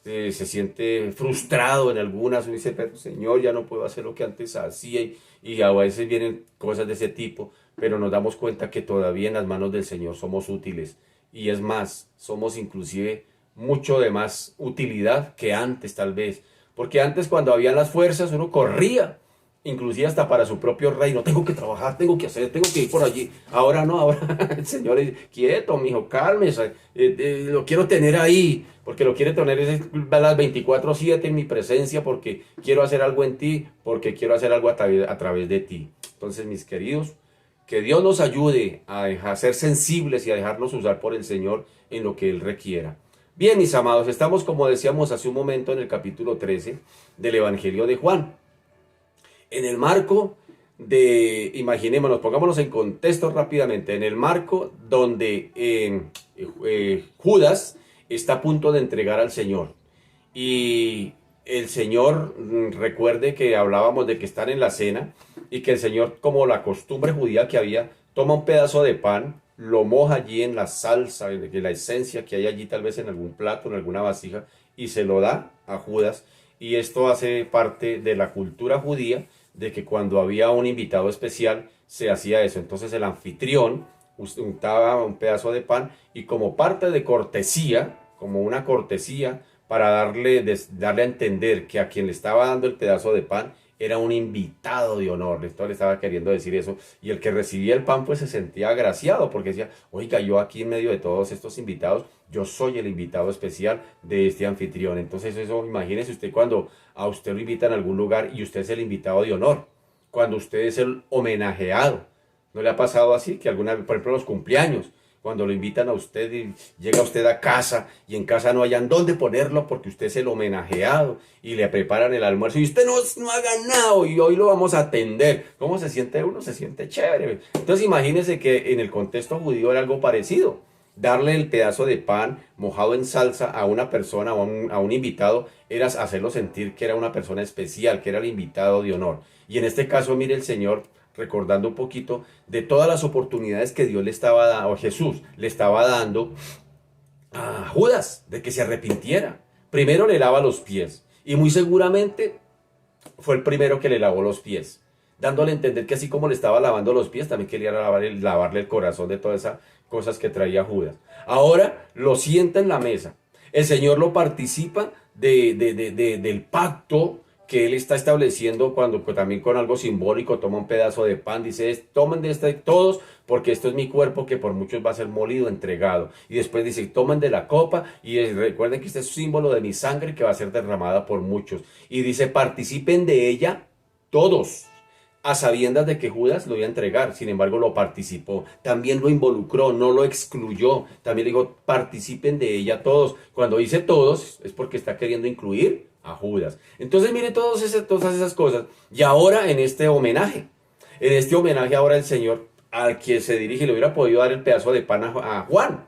se siente frustrado en algunas, uno dice, pero Señor, ya no puedo hacer lo que antes hacía, y a veces vienen cosas de ese tipo, pero nos damos cuenta que todavía en las manos del Señor somos útiles, y es más, somos inclusive mucho de más utilidad que antes tal vez, porque antes cuando habían las fuerzas uno corría, inclusive hasta para su propio reino. Tengo que trabajar, tengo que hacer, tengo que ir por allí. Ahora no, ahora el Señor dice, quieto, mijo, cálmese. Lo quiero tener ahí, porque lo quiere tener las 24/7 en mi presencia, porque quiero hacer algo en ti, porque quiero hacer algo a través de ti. Entonces, mis queridos, que Dios nos ayude a ser sensibles y a dejarnos usar por el Señor en lo que Él requiera. Bien, mis amados, estamos, como decíamos hace un momento, en el capítulo 13 del Evangelio de Juan. En el marco de, imaginémonos, pongámonos en contexto rápidamente, en el marco donde Judas está a punto de entregar al Señor. Y el Señor, recuerde que hablábamos de que están en la cena y que el Señor, como la costumbre judía que había, toma un pedazo de pan, lo moja allí en la salsa, en la esencia que hay allí tal vez en algún plato, en alguna vasija, y se lo da a Judas. y esto hace parte de la cultura judía, de que cuando había un invitado especial se hacía eso. Entonces el anfitrión untaba un pedazo de pan y como parte de cortesía, como una cortesía, para darle a entender que a quien le estaba dando el pedazo de pan era un invitado de honor. Esto le estaba queriendo decir eso. Y el que recibía el pan pues se sentía agraciado porque decía, oiga, yo aquí en medio de todos estos invitados, yo soy el invitado especial de este anfitrión. Entonces eso, imagínese usted cuando a usted lo invitan a algún lugar y usted es el invitado de honor, cuando usted es el homenajeado. ¿No le ha pasado así? Que alguna vez, por ejemplo, los cumpleaños, cuando lo invitan a usted y llega usted a casa y en casa no hayan dónde ponerlo porque usted es el homenajeado y le preparan el almuerzo y usted no ha ganado y hoy lo vamos a atender. ¿Cómo se siente uno? Se siente chévere. Entonces imagínese que en el contexto judío era algo parecido. Darle el pedazo de pan mojado en salsa a una persona, a un invitado, era hacerlo sentir que era una persona especial, que era el invitado de honor. Y en este caso, mire el Señor, recordando un poquito de todas las oportunidades que Dios le estaba dando, o Jesús le estaba dando a Judas, de que se arrepintiera. Primero le lava los pies, y muy seguramente fue el primero que le lavó los pies, dándole a entender que así como le estaba lavando los pies, también quería lavarle el corazón de todas esas cosas que traía Judas. Ahora lo sienta en la mesa. El Señor lo participa del pacto que Él está estableciendo cuando también con algo simbólico toma un pedazo de pan, dice, tomen de este todos porque esto es mi cuerpo que por muchos va a ser molido, entregado. Y después dice, tomen de la copa y recuerden que este es símbolo de mi sangre que va a ser derramada por muchos. Y dice, participen de ella todos, a sabiendas de que Judas lo iba a entregar. Sin embargo lo participó, también lo involucró, no lo excluyó, también le dijo, participen de ella todos. Cuando dice todos es porque está queriendo incluir a Judas. Entonces mire todas esas cosas. Y ahora en este homenaje ahora el Señor al que se dirige le hubiera podido dar el pedazo de pan a Juan.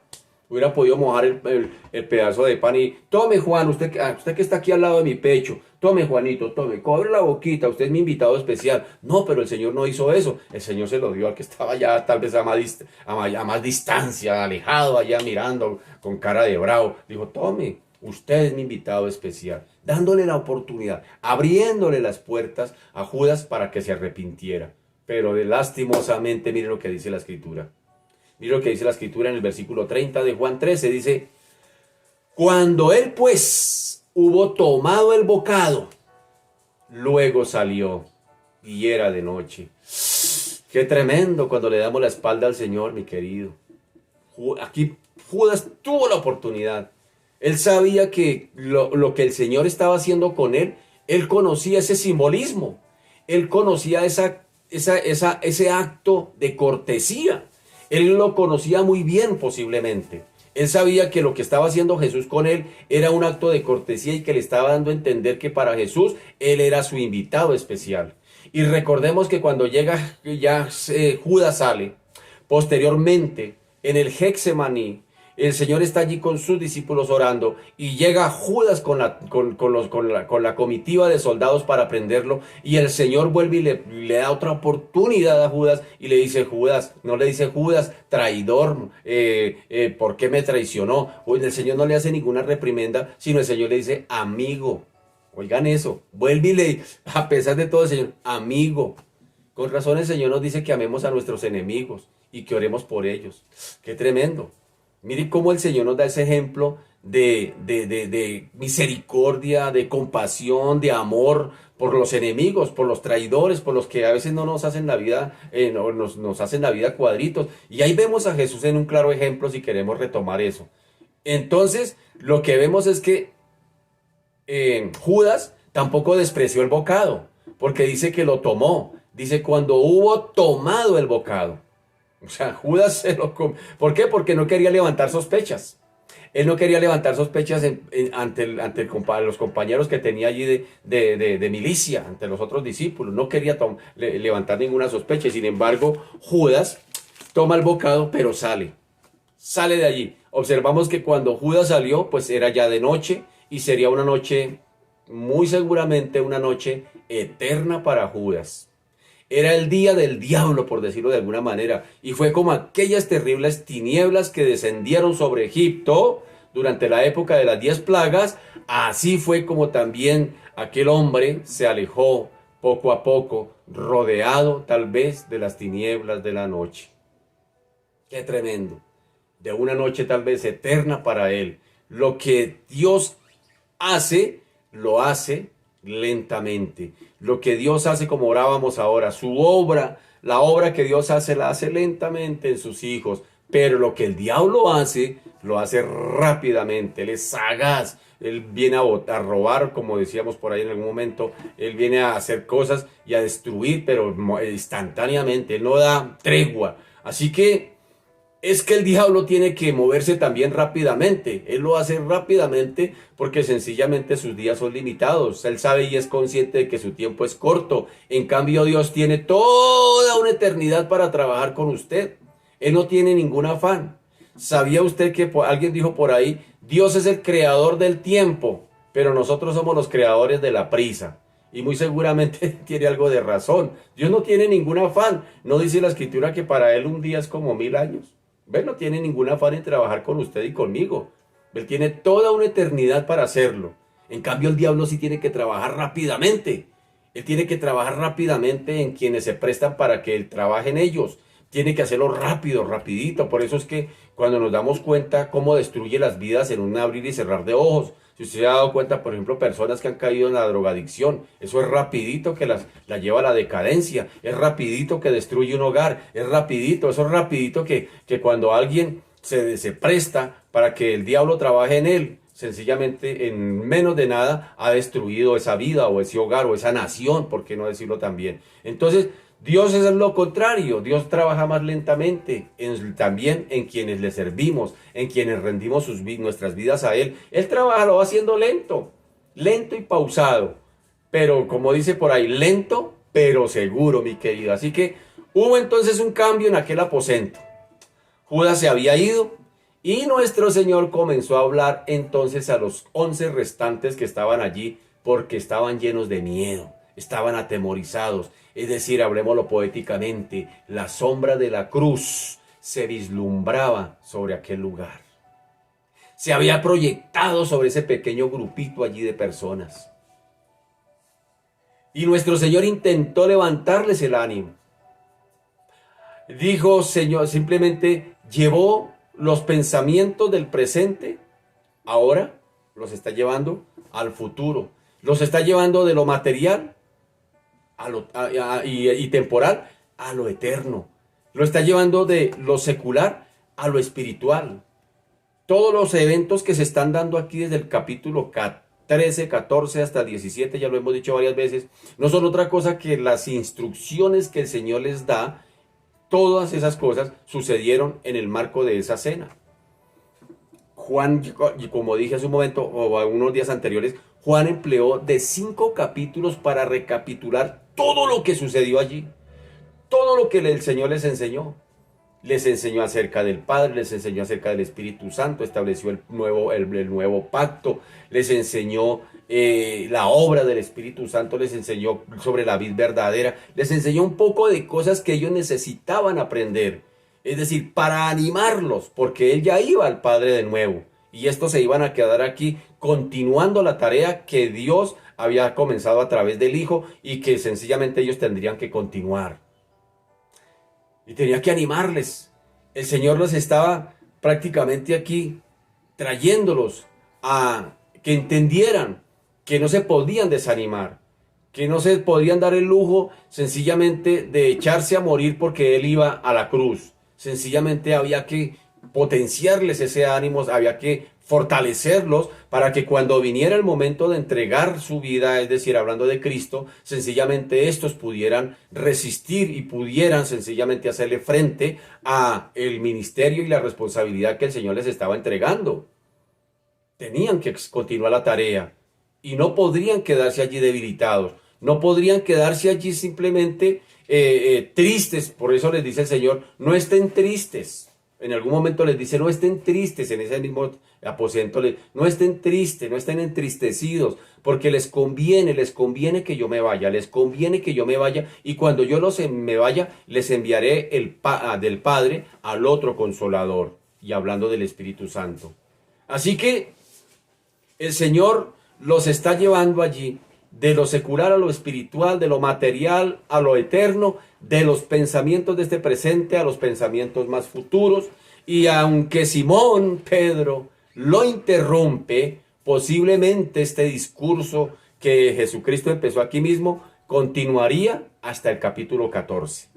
Hubiera podido mojar el pedazo de pan y tome Juan, usted que está aquí al lado de mi pecho, tome Juanito, tome, cobre la boquita, usted es mi invitado especial. No, pero el Señor no hizo eso. El Señor se lo dio al que estaba ya tal vez a más distancia, alejado allá mirando con cara de bravo. Dijo, tome, usted es mi invitado especial, dándole la oportunidad, abriéndole las puertas a Judas para que se arrepintiera. Pero lastimosamente, mire lo que dice la Escritura. Mire lo que dice la Escritura en el versículo 30 de Juan 13. Dice, cuando él pues hubo tomado el bocado, luego salió y era de noche. Qué tremendo cuando le damos la espalda al Señor, mi querido. Aquí Judas tuvo la oportunidad. Él sabía que lo que el Señor estaba haciendo con él, él conocía ese simbolismo, él conocía ese acto de cortesía, él lo conocía muy bien posiblemente. Él sabía que lo que estaba haciendo Jesús con él era un acto de cortesía y que le estaba dando a entender que para Jesús él era su invitado especial. Y recordemos que cuando llega Judas sale, posteriormente en el Getsemaní, el Señor está allí con sus discípulos orando y llega Judas con la comitiva de soldados para prenderlo y el Señor vuelve y le da otra oportunidad a Judas y le dice Judas, no le dice Judas, traidor, ¿por qué me traicionó? El Señor no le hace ninguna reprimenda, sino el Señor le dice amigo. Oigan eso, vuelve y le, a pesar de todo el Señor, amigo. Con razón el Señor nos dice que amemos a nuestros enemigos y que oremos por ellos. Qué tremendo. Miren cómo el Señor nos da ese ejemplo de misericordia, de compasión, de amor por los enemigos, por los traidores, por los que a veces no nos hacen la vida, nos hacen la vida cuadritos. Y ahí vemos a Jesús en un claro ejemplo si queremos retomar eso. Entonces, lo que vemos es que Judas tampoco despreció el bocado, porque dice que lo tomó. Dice cuando hubo tomado el bocado. O sea, Judas se lo comió. ¿Por qué? Porque no quería levantar sospechas. Él no quería levantar sospechas ante los compañeros que tenía allí de milicia, ante los otros discípulos. No quería levantar ninguna sospecha. Sin embargo, Judas toma el bocado, pero sale de allí. Observamos que cuando Judas salió, pues era ya de noche y sería una noche, muy seguramente una noche eterna para Judas. Era el día del diablo, por decirlo de alguna manera, y fue como aquellas terribles tinieblas que descendieron sobre Egipto durante la época de las 10 plagas, así fue como también aquel hombre se alejó poco a poco, rodeado tal vez de las tinieblas de la noche. Qué tremendo. De una noche tal vez eterna para él. Lo que Dios hace, lo hace lentamente. Lo que Dios hace, como orábamos ahora, su obra, la obra que Dios hace, la hace lentamente en sus hijos. Pero lo que el diablo hace, lo hace rápidamente. Él es sagaz. Él viene a robar, como decíamos por ahí en algún momento. Él viene a hacer cosas y a destruir, pero instantáneamente. Él no da tregua. Así que es que el diablo tiene que moverse también rápidamente. Él lo hace rápidamente porque sencillamente sus días son limitados. Él sabe y es consciente de que su tiempo es corto. En cambio, Dios tiene toda una eternidad para trabajar con usted. Él no tiene ningún afán. ¿Sabía usted que alguien dijo por ahí, Dios es el creador del tiempo, pero nosotros somos los creadores de la prisa? Y muy seguramente tiene algo de razón. Dios no tiene ningún afán. No dice la escritura que para él un día es como 1000 años. Él no tiene ningún afán en trabajar con usted y conmigo. Él tiene toda una eternidad para hacerlo. En cambio, el diablo sí tiene que trabajar rápidamente. Él tiene que trabajar rápidamente en quienes se prestan para que él trabaje en ellos. Tiene que hacerlo rápido, rapidito. Por eso es que cuando nos damos cuenta cómo destruye las vidas en un abrir y cerrar de ojos. Si usted se ha dado cuenta, por ejemplo, personas que han caído en la drogadicción, eso es rapidito que la lleva a la decadencia, es rapidito que destruye un hogar, es rapidito, eso es rapidito que cuando alguien se presta para que el diablo trabaje en él, sencillamente en menos de nada ha destruido esa vida o ese hogar o esa nación, ¿por qué no decirlo también? Entonces, Dios es lo contrario, Dios trabaja más lentamente, también en quienes le servimos, en quienes rendimos nuestras vidas a Él. Él trabaja, lo va haciendo lento, lento y pausado, pero como dice por ahí, lento pero seguro, mi querido. Así que hubo entonces un cambio en aquel aposento. Judas se había ido y nuestro Señor comenzó a hablar entonces a los 11 restantes que estaban allí porque estaban llenos de miedo, estaban atemorizados. Es decir, hablemoslo poéticamente, la sombra de la cruz se vislumbraba sobre aquel lugar. Se había proyectado sobre ese pequeño grupito allí de personas. Y nuestro Señor intentó levantarles el ánimo. Dijo, Señor, simplemente llevó los pensamientos del presente, ahora los está llevando al futuro. Los está llevando de lo material y temporal a lo eterno. Lo está llevando de lo secular a lo espiritual. Todos los eventos que se están dando aquí desde el capítulo 13, 14 hasta 17, ya lo hemos dicho varias veces, no son otra cosa que las instrucciones que el Señor les da. Todas esas cosas sucedieron en el marco de esa cena. Juan, como dije hace un momento o unos días anteriores, Juan empleó de 5 capítulos para recapitular todo lo que sucedió allí. Todo lo que el Señor les enseñó. Les enseñó acerca del Padre, les enseñó acerca del Espíritu Santo, estableció el nuevo pacto, les enseñó la obra del Espíritu Santo, les enseñó sobre la vid verdadera, les enseñó un poco de cosas que ellos necesitaban aprender. Es decir, para animarlos, porque Él ya iba al Padre de nuevo. Y estos se iban a quedar aquí continuando la tarea que Dios había comenzado a través del Hijo y que sencillamente ellos tendrían que continuar. Y tenía que animarles. El Señor los estaba prácticamente aquí trayéndolos a que entendieran que no se podían desanimar, que no se podían dar el lujo sencillamente de echarse a morir porque Él iba a la cruz. Sencillamente había que potenciarles ese ánimo, había que fortalecerlos para que cuando viniera el momento de entregar su vida, es decir, hablando de Cristo, sencillamente estos pudieran resistir y pudieran sencillamente hacerle frente a el ministerio y la responsabilidad que el Señor les estaba entregando. Tenían que continuar la tarea y no podrían quedarse allí debilitados, no podrían quedarse allí simplemente tristes. Por eso les dice el Señor, no estén tristes. En algún momento les dice, no estén tristes, en ese mismo aposento, no estén tristes, no estén entristecidos, porque les conviene que yo me vaya, les conviene que yo me vaya, y cuando yo me vaya, les enviaré del Padre al otro Consolador, y hablando del Espíritu Santo. Así que el Señor los está llevando allí, de lo secular a lo espiritual, de lo material a lo eterno, de los pensamientos de este presente a los pensamientos más futuros. Y aunque Simón Pedro lo interrumpe, posiblemente este discurso que Jesucristo empezó aquí mismo continuaría hasta el capítulo 14.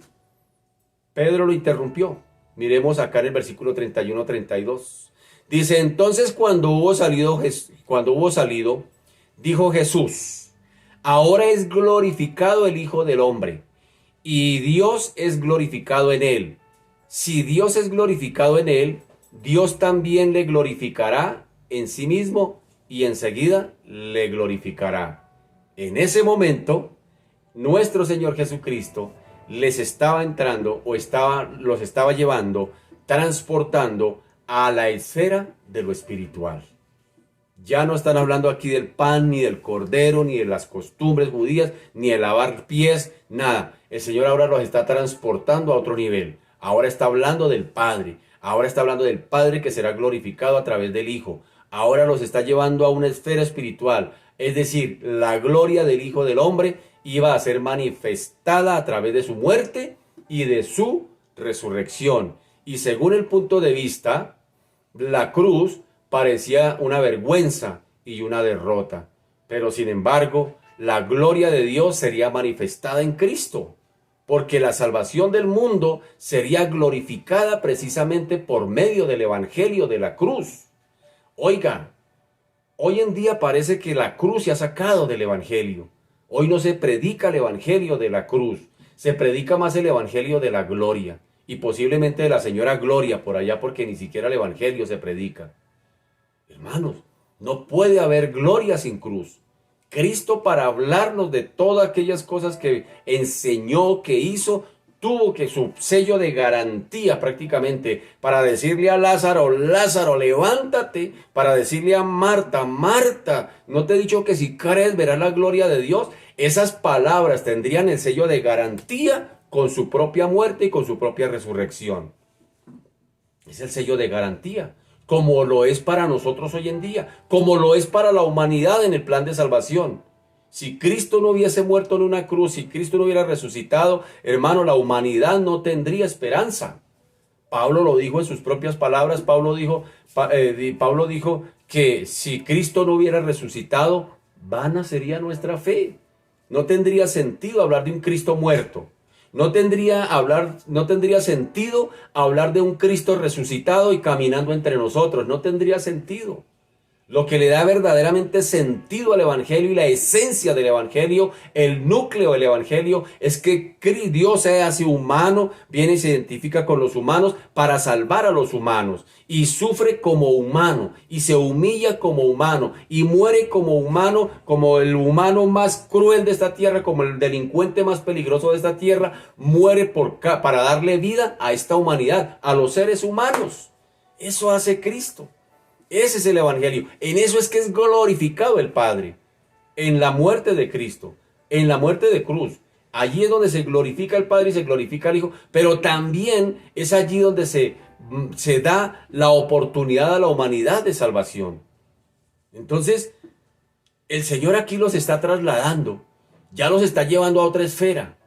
Pedro lo interrumpió. Miremos acá en el versículo 31-32. Dice, entonces cuando hubo salido, dijo Jesús, ahora es glorificado el Hijo del Hombre, y Dios es glorificado en él. Si Dios es glorificado en él, Dios también le glorificará en sí mismo y enseguida le glorificará. En ese momento, nuestro Señor Jesucristo les estaba entrando los estaba llevando, transportando a la esfera de lo espiritual. Ya no están hablando aquí del pan, ni del cordero, ni de las costumbres judías, ni de lavar pies, nada. El Señor ahora los está transportando a otro nivel. Ahora está hablando del Padre. Ahora está hablando del Padre que será glorificado a través del Hijo. Ahora los está llevando a una esfera espiritual. Es decir, la gloria del Hijo del Hombre iba a ser manifestada a través de su muerte y de su resurrección. Y según el punto de vista, la cruz parecía una vergüenza y una derrota. Pero sin embargo, la gloria de Dios sería manifestada en Cristo, porque la salvación del mundo sería glorificada precisamente por medio del evangelio de la cruz. Oiga, hoy en día parece que la cruz se ha sacado del evangelio. Hoy no se predica el evangelio de la cruz, se predica más el evangelio de la gloria. Y posiblemente de la señora Gloria por allá, porque ni siquiera el evangelio se predica. Hermanos, no puede haber gloria sin cruz. Cristo, para hablarnos de todas aquellas cosas que enseñó, que hizo, tuvo que su sello de garantía prácticamente para decirle a Lázaro, Lázaro, levántate, para decirle a Marta, Marta, ¿no te he dicho que si crees verás la gloria de Dios? Esas palabras tendrían el sello de garantía con su propia muerte y con su propia resurrección. Es el sello de garantía, como lo es para nosotros hoy en día, como lo es para la humanidad en el plan de salvación. Si Cristo no hubiese muerto en una cruz, si Cristo no hubiera resucitado, hermano, la humanidad no tendría esperanza. Pablo lo dijo en sus propias palabras. Pablo dijo que si Cristo no hubiera resucitado, vana sería nuestra fe. No tendría sentido hablar de un Cristo muerto. No tendría sentido hablar de un Cristo resucitado y caminando entre nosotros. No tendría sentido. Lo que le da verdaderamente sentido al evangelio y la esencia del evangelio, el núcleo del evangelio, es que Dios se hace humano, viene y se identifica con los humanos para salvar a los humanos, y sufre como humano, y se humilla como humano, y muere como humano, como el humano más cruel de esta tierra, como el delincuente más peligroso de esta tierra, muere para darle vida a esta humanidad, a los seres humanos. Eso hace Cristo. Ese es el evangelio. En eso es que es glorificado el Padre. En la muerte de Cristo. En la muerte de cruz. Allí es donde se glorifica el Padre y se glorifica el Hijo. Pero también es allí donde se da la oportunidad a la humanidad de salvación. Entonces, el Señor aquí los está trasladando. Ya los está llevando a otra esfera.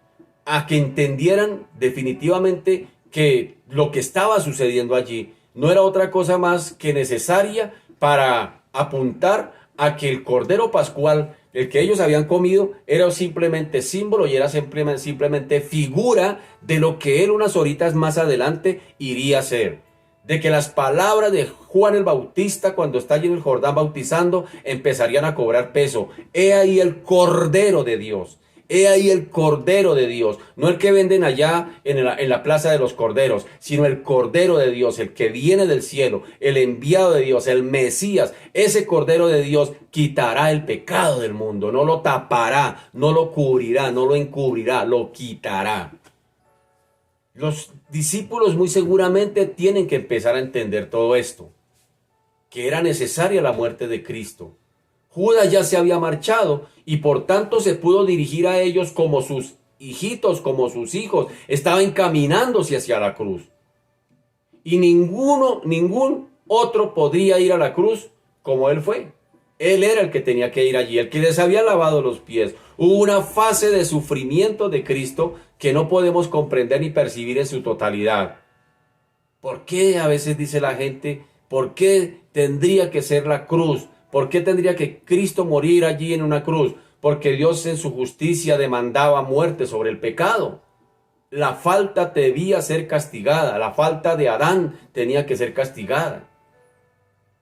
A que entendieran definitivamente que lo que estaba sucediendo allí no era otra cosa más que necesaria para apuntar a que el Cordero Pascual, el que ellos habían comido, era simplemente símbolo y era simplemente figura de lo que él unas horitas más adelante iría a ser. De que las palabras de Juan el Bautista cuando está allí en el Jordán bautizando empezarían a cobrar peso. He ahí el Cordero de Dios. He ahí el Cordero de Dios, no el que venden allá en la plaza de los corderos, sino el Cordero de Dios, el que viene del cielo, el enviado de Dios, el Mesías. Ese Cordero de Dios quitará el pecado del mundo, no lo tapará, no lo cubrirá, no lo encubrirá, lo quitará. Los discípulos muy seguramente tienen que empezar a entender todo esto, que era necesaria la muerte de Cristo. Judas ya se había marchado y por tanto se pudo dirigir a ellos como sus hijitos, como sus hijos. Estaba encaminándose hacia la cruz. Y ningún otro podría ir a la cruz como él fue. Él era el que tenía que ir allí, el que les había lavado los pies. Hubo una fase de sufrimiento de Cristo que no podemos comprender ni percibir en su totalidad. ¿Por qué a veces dice la gente, por qué tendría que ser la cruz? ¿Por qué tendría que Cristo morir allí en una cruz? Porque Dios en su justicia demandaba muerte sobre el pecado. La falta debía ser castigada, la falta de Adán tenía que ser castigada.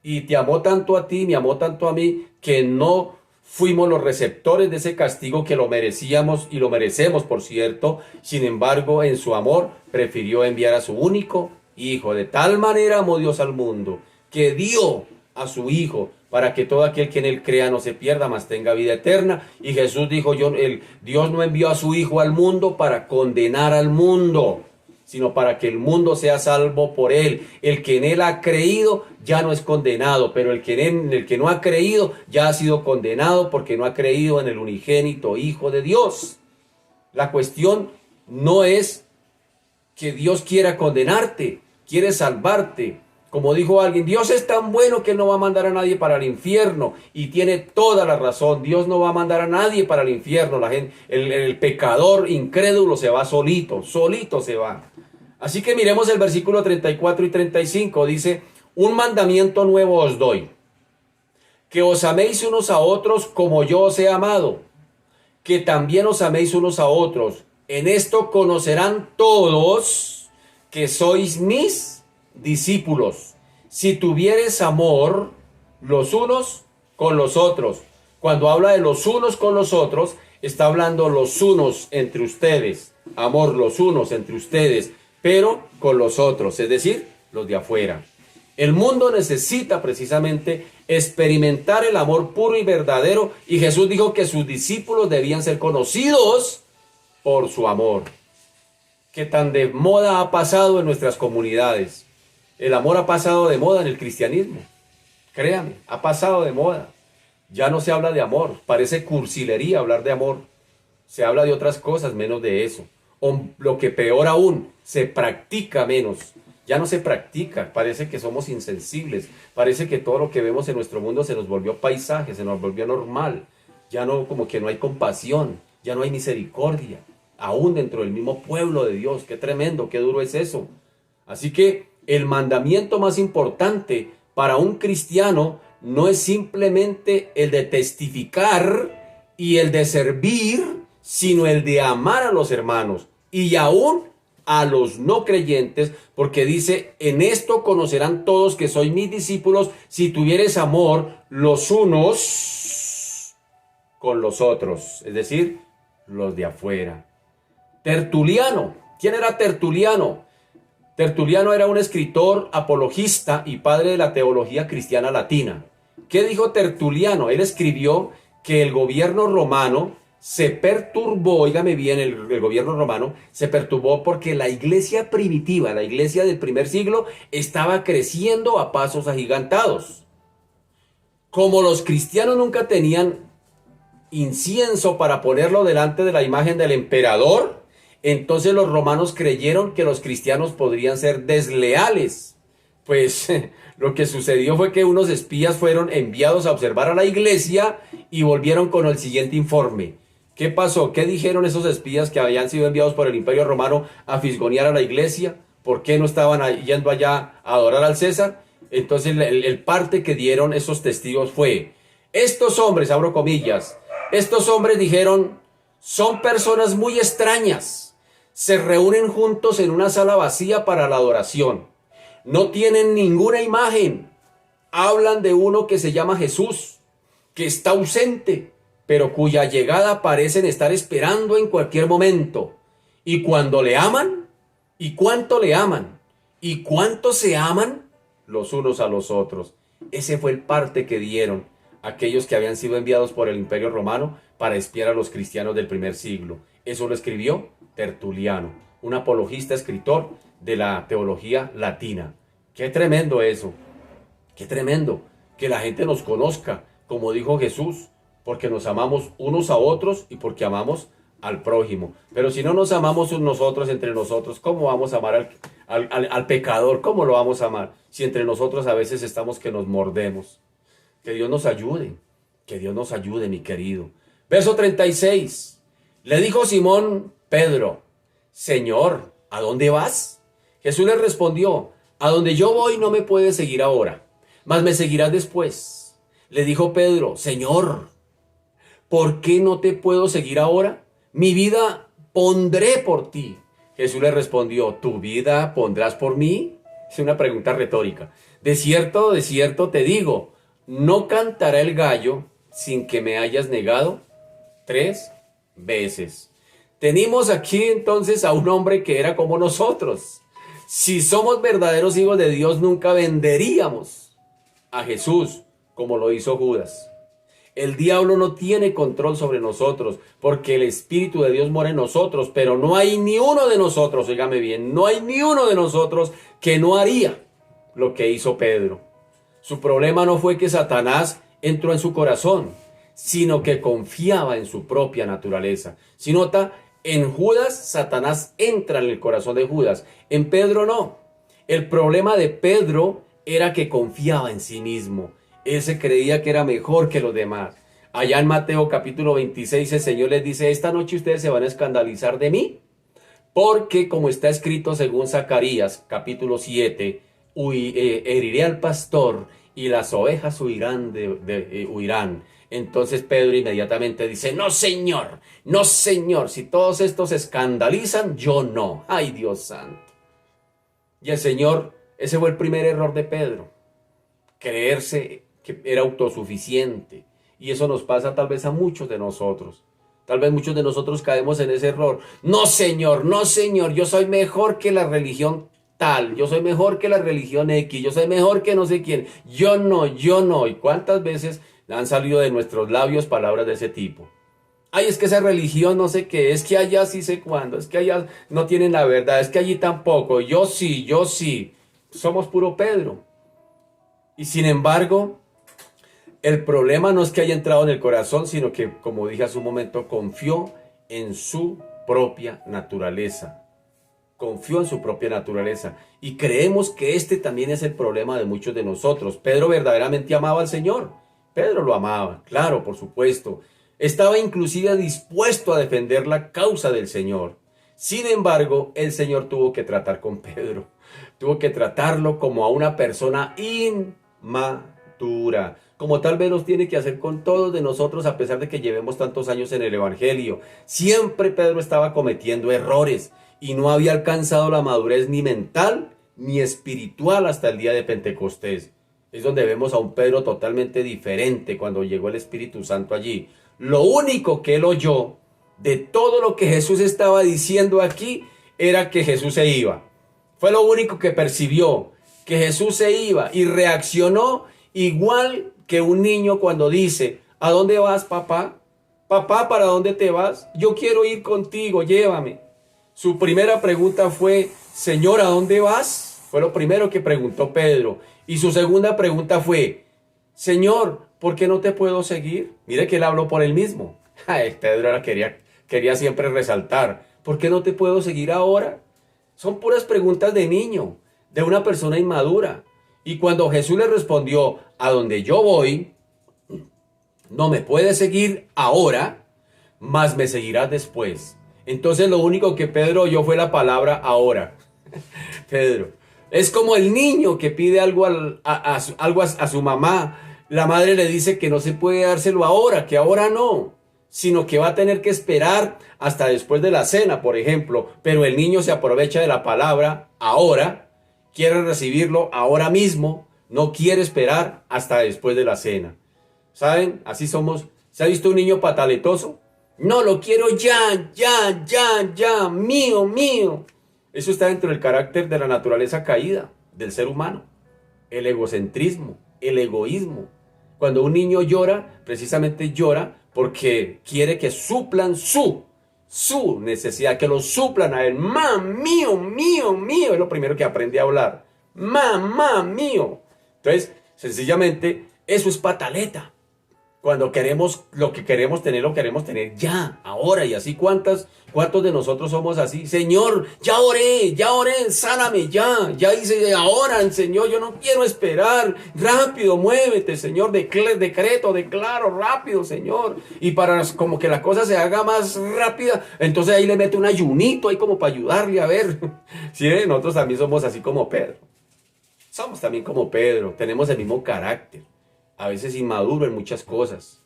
Y te amó tanto a ti, me amó tanto a mí, que no fuimos los receptores de ese castigo que lo merecíamos y lo merecemos, por cierto. Sin embargo, en su amor, prefirió enviar a su único Hijo. De tal manera amó Dios al mundo, que dio a su Hijo, para que todo aquel que en él crea no se pierda, mas tenga vida eterna. Y Jesús dijo, Dios no envió a su Hijo al mundo para condenar al mundo, sino para que el mundo sea salvo por él. El que en él ha creído ya no es condenado, pero el que no ha creído ya ha sido condenado, porque no ha creído en el unigénito Hijo de Dios. La cuestión no es que Dios quiera condenarte, quiere salvarte. Como dijo alguien, Dios es tan bueno que él no va a mandar a nadie para el infierno. Y tiene toda la razón. Dios no va a mandar a nadie para el infierno. El pecador incrédulo se va solito se va. Así que miremos el versículo 34 y 35. Dice, un mandamiento nuevo os doy, que os améis unos a otros como yo os he amado, que también os améis unos a otros. En esto conocerán todos que sois mis discípulos, si tuviereis amor los unos con los otros. Cuando habla de los unos con los otros, está hablando los unos entre ustedes, amor los unos entre ustedes, pero con los otros, es decir, los de afuera. El mundo necesita precisamente experimentar el amor puro y verdadero, y Jesús dijo que sus discípulos debían ser conocidos por su amor. ¿Qué tan de moda ha pasado en nuestras comunidades? El amor ha pasado de moda en el cristianismo. Créame, ha pasado de moda. Ya no se habla de amor. Parece cursilería hablar de amor. Se habla de otras cosas menos de eso. O lo que peor aún, se practica menos. Ya no se practica. Parece que somos insensibles. Parece que todo lo que vemos en nuestro mundo se nos volvió paisaje, se nos volvió normal. Ya no, como que no hay compasión, ya no hay misericordia. Aún dentro del mismo pueblo de Dios. Qué tremendo, qué duro es eso. Así que el mandamiento más importante para un cristiano no es simplemente el de testificar y el de servir, sino el de amar a los hermanos y aún a los no creyentes, porque dice, en esto conocerán todos que sois mis discípulos, si tuviereis amor los unos con los otros, es decir, los de afuera. Tertuliano, ¿quién era Tertuliano? Tertuliano era un escritor apologista y padre de la teología cristiana latina. ¿Qué dijo Tertuliano? Él escribió que el gobierno romano se perturbó, óigame bien, el gobierno romano se perturbó porque la iglesia primitiva, la iglesia del primer siglo, estaba creciendo a pasos agigantados. Como los cristianos nunca tenían incienso para ponerlo delante de la imagen del emperador, entonces los romanos creyeron que los cristianos podrían ser desleales. Pues lo que sucedió fue que unos espías fueron enviados a observar a la iglesia y volvieron con el siguiente informe. ¿Qué pasó? ¿Qué dijeron esos espías que habían sido enviados por el Imperio Romano a fisgonear a la iglesia? ¿Por qué no estaban yendo allá a adorar al César? Entonces el parte que dieron esos testigos fue, estos hombres, abro comillas, estos hombres dijeron, son personas muy extrañas. Se reúnen juntos en una sala vacía para la adoración. No tienen ninguna imagen. Hablan de uno que se llama Jesús, que está ausente, pero cuya llegada parecen estar esperando en cualquier momento. Y cuando le aman, ¿y cuánto le aman? ¿Y cuánto se aman los unos a los otros? Ese fue el parte que dieron aquellos que habían sido enviados por el Imperio Romano para espiar a los cristianos del primer siglo. Eso lo escribió Tertuliano, un apologista escritor de la teología latina. Qué tremendo eso, qué tremendo que la gente nos conozca, como dijo Jesús, porque nos amamos unos a otros y porque amamos al prójimo. Pero si no nos amamos nosotros entre nosotros, ¿cómo vamos a amar al pecador? ¿Cómo lo vamos a amar? Si entre nosotros a veces estamos que nos mordemos. Que Dios nos ayude, Que Dios nos ayude, mi querido. Verso 36. Le dijo Simón Pedro: Señor, ¿a dónde vas? Jesús le respondió: a donde yo voy no me puedes seguir ahora, mas me seguirás después. Le dijo Pedro: Señor, ¿por qué no te puedo seguir ahora? Mi vida pondré por ti. Jesús le respondió: ¿tu vida pondrás por mí? Es una pregunta retórica. De cierto te digo, no cantará el gallo sin que me hayas negado 3 veces. Tenemos aquí entonces a un hombre que era como nosotros. Si somos verdaderos hijos de Dios, nunca venderíamos a Jesús como lo hizo Judas. El diablo no tiene control sobre nosotros porque el Espíritu de Dios mora en nosotros, pero no hay ni uno de nosotros, óigame bien, no hay ni uno de nosotros que no haría lo que hizo Pedro. Su problema no fue que Satanás entró en su corazón, sino que confiaba en su propia naturaleza. Si nota, en Judas, Satanás entra en el corazón de Judas. En Pedro no. El problema de Pedro era que confiaba en sí mismo. Él se creía que era mejor que los demás. Allá en Mateo capítulo 26, el Señor les dice: esta noche ustedes se van a escandalizar de mí, porque como está escrito según Zacarías capítulo 7, heriré al pastor y las ovejas huirán. Huirán. Entonces Pedro inmediatamente dice: no señor, no señor, si todos estos se escandalizan, yo no. Ay, Dios santo. Y el Señor, ese fue el primer error de Pedro, creerse que era autosuficiente. Y eso nos pasa tal vez a muchos de nosotros. Tal vez muchos de nosotros caemos en ese error. No señor, no señor, yo soy mejor que la religión tal, yo soy mejor que la religión X, yo soy mejor que no sé quién, yo no. ¿Y cuántas veces han salido de nuestros labios palabras de ese tipo? Ay, es que esa religión no sé qué, es que allá sí sé cuándo, es que allá no tienen la verdad, es que allí tampoco, yo sí. Somos puro Pedro. Y sin embargo, el problema no es que haya entrado en el corazón, sino que, como dije hace un momento, confió en su propia naturaleza. Confió en su propia naturaleza. Y creemos que este también es el problema de muchos de nosotros. Pedro verdaderamente amaba al Señor. Pedro lo amaba, claro, por supuesto. Estaba inclusive dispuesto a defender la causa del Señor. Sin embargo, el Señor tuvo que tratar con Pedro. Tuvo que tratarlo como a una persona inmadura, como tal vez nos tiene que hacer con todos de nosotros, a pesar de que llevemos tantos años en el Evangelio. Siempre Pedro estaba cometiendo errores y no había alcanzado la madurez ni mental ni espiritual hasta el día de Pentecostés. Es donde vemos a un Pedro totalmente diferente cuando llegó el Espíritu Santo allí. Lo único que él oyó de todo lo que Jesús estaba diciendo aquí era que Jesús se iba. Fue lo único que percibió, que Jesús se iba, y reaccionó igual que un niño cuando dice: ¿a dónde vas, papá? Papá, ¿para dónde te vas? Yo quiero ir contigo, llévame. Su primera pregunta fue: Señor, ¿a dónde vas? Fue lo primero que preguntó Pedro. Y su segunda pregunta fue: Señor, ¿por qué no te puedo seguir? Mire que él habló por él mismo. Ay, Pedro quería siempre resaltar: ¿por qué no te puedo seguir ahora? Son puras preguntas de niño, de una persona inmadura. Y cuando Jesús le respondió: a donde yo voy, no me puedes seguir ahora, mas me seguirás después. Entonces lo único que Pedro oyó fue la palabra ahora. Pedro, es como el niño que pide algo a su mamá. La madre le dice que no se puede dárselo ahora, que ahora no, sino que va a tener que esperar hasta después de la cena, por ejemplo. Pero el niño se aprovecha de la palabra ahora, quiere recibirlo ahora mismo, no quiere esperar hasta después de la cena. ¿Saben? Así somos. ¿Se ha visto un niño pataletoso? No, lo quiero ya, mío. Eso está dentro del carácter de la naturaleza caída del ser humano. El egocentrismo, el egoísmo. Cuando un niño llora, precisamente llora porque quiere que suplan su necesidad, que lo suplan a él. Mío. Es lo primero que aprende a hablar. Mío. Entonces, sencillamente, eso es pataleta. Cuando queremos lo que queremos tener, lo queremos tener ya, ahora. Y así, ¿cuántos de nosotros somos así? Señor, ya oré, sáname, ya hice, ahora, Señor, yo no quiero esperar. Rápido, muévete, Señor, declaro, rápido, Señor. Y para como que la cosa se haga más rápida, entonces ahí le mete un ayunito ahí como para ayudarle a ver. ¿Sí? Nosotros también somos así como Pedro. Somos también como Pedro, tenemos el mismo carácter, a veces inmaduro en muchas cosas,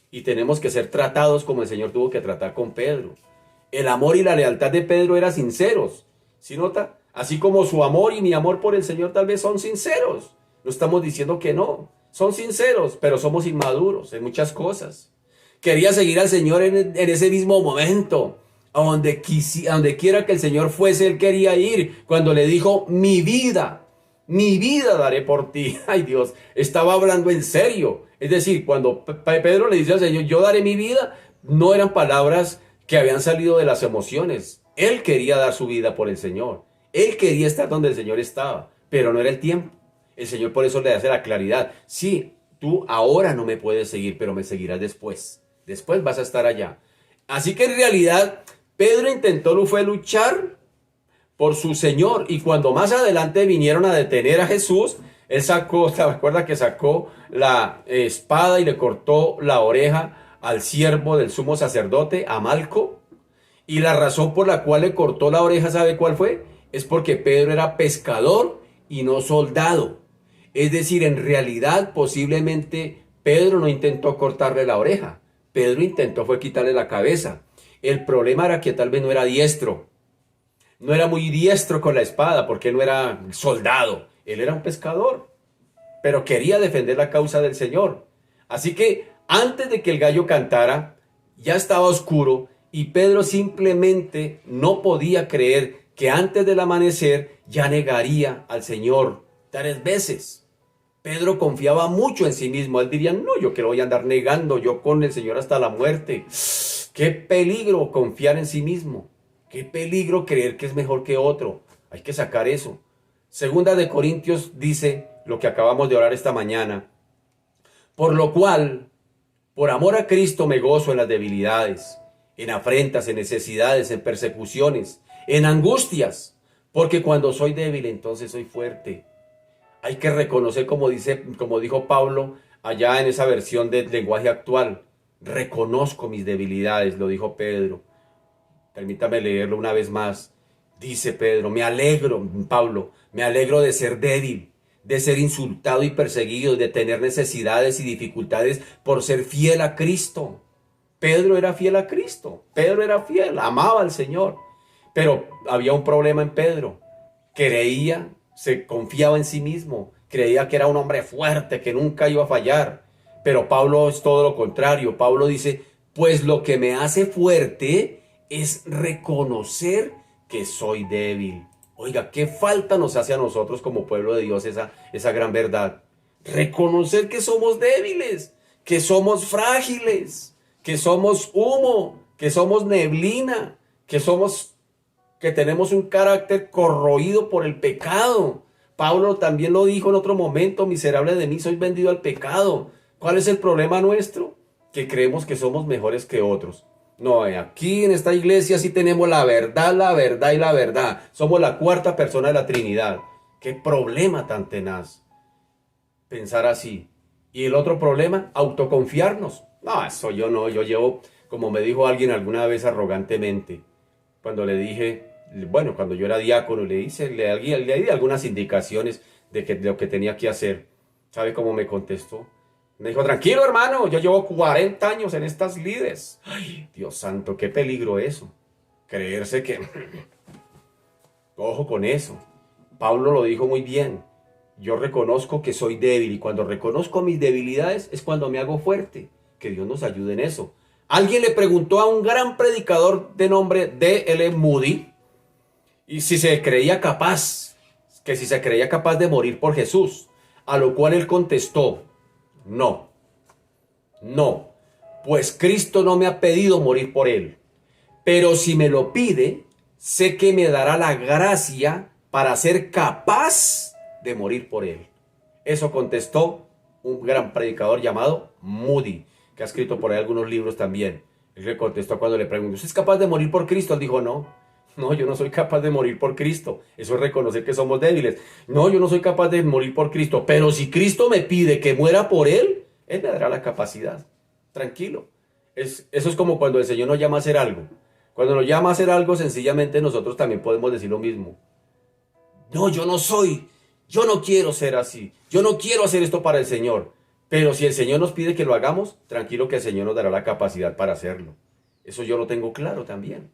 y tenemos que ser tratados como el Señor tuvo que tratar con Pedro. El amor y la lealtad de Pedro eran sinceros, ¿sí nota? Así como su amor y mi amor por el Señor tal vez son sinceros. No estamos diciendo que no, son sinceros, pero somos inmaduros en muchas cosas. Quería seguir al Señor en ese mismo momento. A donde quiera que el Señor fuese, él quería ir. Cuando le dijo, mi vida daré por ti. Ay Dios, estaba hablando en serio. Es decir, cuando Pedro le dice al Señor, yo daré mi vida, no eran palabras que habían salido de las emociones. Él quería dar su vida por el Señor. Él quería estar donde el Señor estaba, pero no era el tiempo. El Señor por eso le hace la claridad. Sí, tú ahora no me puedes seguir, pero me seguirás después. Después vas a estar allá. Así que en realidad, Pedro fue luchar por su Señor. Y cuando más adelante vinieron a detener a Jesús, él sacó, ¿se acuerda que sacó la espada y le cortó la oreja al siervo del sumo sacerdote, a Malco? Y la razón por la cual le cortó la oreja, ¿sabe cuál fue? Es porque Pedro era pescador y no soldado. Es decir, en realidad posiblemente Pedro no intentó cortarle la oreja. Pedro intentó fue quitarle la cabeza. El problema era que tal vez no era diestro. No era muy diestro con la espada porque no era soldado. Él era un pescador, pero quería defender la causa del Señor. Así que antes de que el gallo cantara, ya estaba oscuro y Pedro simplemente no podía creer que antes del amanecer ya negaría al Señor 3 veces. Pedro confiaba mucho en sí mismo. Él diría, no, yo que lo voy a andar negando, yo con el Señor hasta la muerte. Qué peligro confiar en sí mismo. Qué peligro creer que es mejor que otro. Hay que sacar eso. Segunda de Corintios dice lo que acabamos de orar esta mañana. Por lo cual, por amor a Cristo me gozo en las debilidades, en afrentas, en necesidades, en persecuciones, en angustias. Porque cuando soy débil, entonces soy fuerte. Hay que reconocer, como dijo Pablo allá en esa versión del lenguaje actual. Reconozco mis debilidades, lo dijo Pedro. Permítame leerlo una vez más. Dice Pedro, Pablo, me alegro de ser débil, de ser insultado y perseguido, de tener necesidades y dificultades por ser fiel a Cristo. Pedro era fiel a Cristo, Pedro era fiel, amaba al Señor. Pero había un problema en Pedro. Se confiaba en sí mismo, creía que era un hombre fuerte, que nunca iba a fallar. Pero Pablo es todo lo contrario. Pablo dice, pues lo que me hace fuerte es reconocer que soy débil. Oiga, qué falta nos hace a nosotros como pueblo de Dios esa gran verdad. Reconocer que somos débiles, que somos frágiles, que somos humo, que somos neblina, que tenemos un carácter corroído por el pecado. Pablo también lo dijo en otro momento, miserable de mí, soy vendido al pecado. ¿Cuál es el problema nuestro? Que creemos que somos mejores que otros. No, aquí en esta iglesia sí tenemos la verdad y la verdad. Somos la cuarta persona de la Trinidad. Qué problema tan tenaz pensar así. Y el otro problema, autoconfiarnos. No, eso yo no, yo llevo, como me dijo alguien alguna vez arrogantemente, cuando le dije, bueno, cuando yo era diácono, le di algunas indicaciones de lo que tenía que hacer. ¿Sabe cómo me contestó? Me dijo, tranquilo hermano, yo llevo 40 años en estas lides. Ay, Dios santo, qué peligro eso. Creerse que... Ojo con eso. Pablo lo dijo muy bien. Yo reconozco que soy débil y cuando reconozco mis debilidades es cuando me hago fuerte. Que Dios nos ayude en eso. Alguien le preguntó a un gran predicador de nombre D.L. Moody y si se creía capaz de morir por Jesús. A lo cual él contestó, no, pues Cristo no me ha pedido morir por él, pero si me lo pide, sé que me dará la gracia para ser capaz de morir por él. Eso contestó un gran predicador llamado Moody. que ha escrito por ahí algunos libros también. Él le contestó cuando le preguntó, ¿usted es capaz de morir por Cristo? Él dijo, no, yo no soy capaz de morir por Cristo. Eso es reconocer que somos débiles. No, yo no soy capaz de morir por Cristo. Pero si Cristo me pide que muera por Él, Él me dará la capacidad. Tranquilo. Eso es como cuando el Señor nos llama a hacer algo. Cuando nos llama a hacer algo, sencillamente nosotros también podemos decir lo mismo. No, yo no quiero ser así. Yo no quiero hacer esto para el Señor. Pero si el Señor nos pide que lo hagamos, tranquilo que el Señor nos dará la capacidad para hacerlo. Eso yo lo tengo claro también.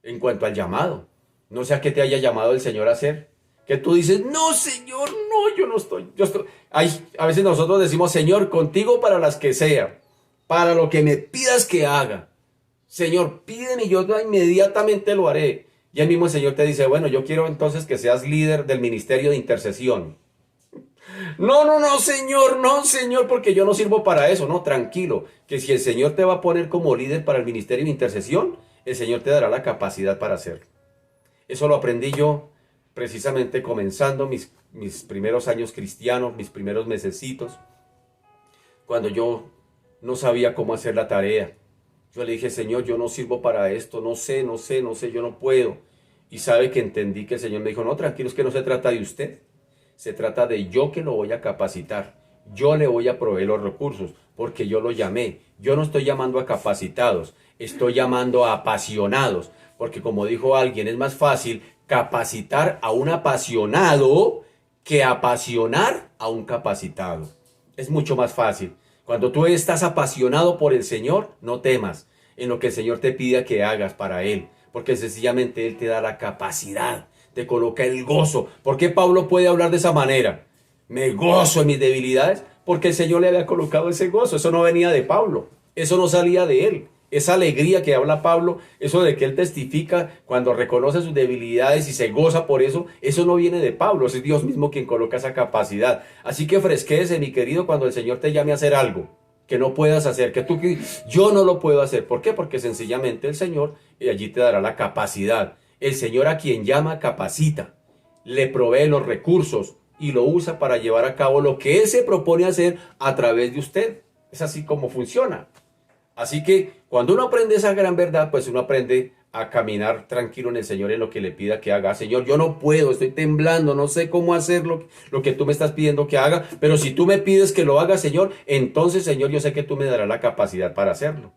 En cuanto al llamado, no sé a qué te haya llamado el Señor a hacer. Que tú dices, no, Señor, no, yo no estoy. A veces nosotros decimos, Señor, contigo para las que sea, para lo que me pidas que haga. Señor, pídeme y yo inmediatamente lo haré. Y el mismo Señor te dice, bueno, yo quiero entonces que seas líder del ministerio de intercesión. No, Señor, porque yo no sirvo para eso. No, tranquilo, que si el Señor te va a poner como líder para el ministerio de intercesión, el Señor te dará la capacidad para hacerlo. Eso lo aprendí yo precisamente comenzando mis primeros años cristianos, mis primeros mesecitos, cuando yo no sabía cómo hacer la tarea. Yo le dije, Señor, yo no sirvo para esto, no sé, yo no puedo. Y sabe que entendí que el Señor me dijo, no, tranquilo, es que no se trata de usted. Se trata de yo que lo voy a capacitar. Yo le voy a proveer los recursos porque yo lo llamé. Yo no estoy llamando a capacitados, estoy llamando a apasionados. Porque como dijo alguien, es más fácil capacitar a un apasionado que apasionar a un capacitado. Es mucho más fácil. Cuando tú estás apasionado por el Señor, no temas en lo que el Señor te pida que hagas para Él. Porque sencillamente Él te da la capacidad, te coloca el gozo. ¿Por qué Pablo puede hablar de esa manera? Me gozo en mis debilidades, porque el Señor le había colocado ese gozo. Eso no venía de Pablo, eso no salía de él. Esa alegría que habla Pablo, eso de que él testifica cuando reconoce sus debilidades y se goza por eso, eso no viene de Pablo, es Dios mismo quien coloca esa capacidad. Así que fresquéese, mi querido, cuando el Señor te llame a hacer algo que no puedas hacer, yo no lo puedo hacer. ¿Por qué? Porque sencillamente el Señor allí te dará la capacidad. El Señor a quien llama capacita, le provee los recursos y lo usa para llevar a cabo lo que Él se propone hacer a través de usted. Es así como funciona. Así que cuando uno aprende esa gran verdad, pues uno aprende a caminar tranquilo en el Señor en lo que le pida que haga. Señor, yo no puedo, estoy temblando, no sé cómo hacer lo que tú me estás pidiendo que haga, pero si tú me pides que lo haga, Señor, entonces, Señor, yo sé que tú me darás la capacidad para hacerlo.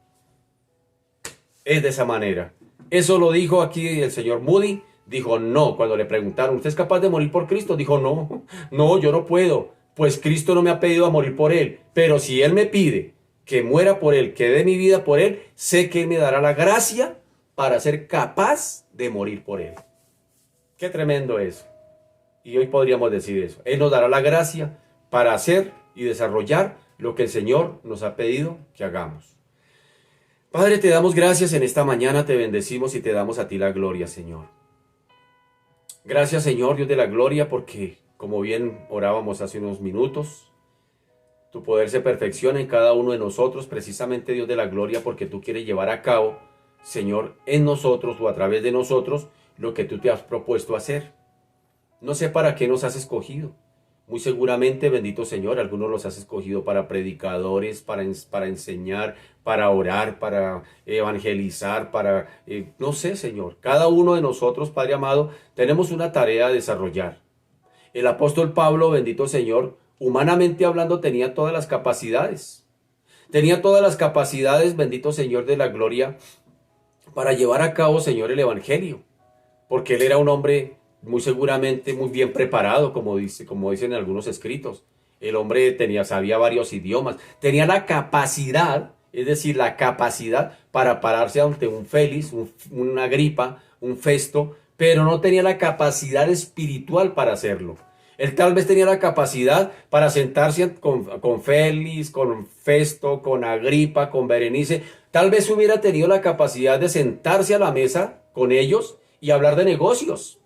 Es de esa manera. Eso lo dijo aquí el señor Moody. Dijo no. Cuando le preguntaron, ¿usted es capaz de morir por Cristo? Dijo no, yo no puedo. Pues Cristo no me ha pedido a morir por Él. Pero si Él me pide que muera por Él, que dé mi vida por Él, sé que Él me dará la gracia para ser capaz de morir por Él. Qué tremendo es. Y hoy podríamos decir eso. Él nos dará la gracia para hacer y desarrollar lo que el Señor nos ha pedido que hagamos. Padre, te damos gracias en esta mañana, te bendecimos y te damos a ti la gloria, Señor. Gracias, Señor, Dios de la gloria, porque como bien orábamos hace unos minutos, tu poder se perfecciona en cada uno de nosotros, precisamente, Dios de la gloria, porque tú quieres llevar a cabo, Señor, en nosotros o a través de nosotros, lo que tú te has propuesto hacer. No sé para qué nos has escogido. Muy seguramente, bendito Señor, algunos los has escogido para predicadores, para enseñar, para orar, para evangelizar, no sé, Señor. Cada uno de nosotros, Padre amado, tenemos una tarea a desarrollar. El apóstol Pablo, bendito Señor, humanamente hablando, tenía todas las capacidades. Tenía todas las capacidades, bendito Señor de la gloria, para llevar a cabo, Señor, el evangelio. Porque él era un hombre muy seguramente muy bien preparado, como dicen algunos escritos. El hombre sabía varios idiomas, tenía la capacidad, es decir, la capacidad para pararse ante un Félix, una Agripa, un Festo, pero no tenía la capacidad espiritual para hacerlo. Él tal vez tenía la capacidad para sentarse con Félix, con Festo, con Agripa, con Berenice. Tal vez hubiera tenido la capacidad de sentarse a la mesa con ellos y hablar de negocios.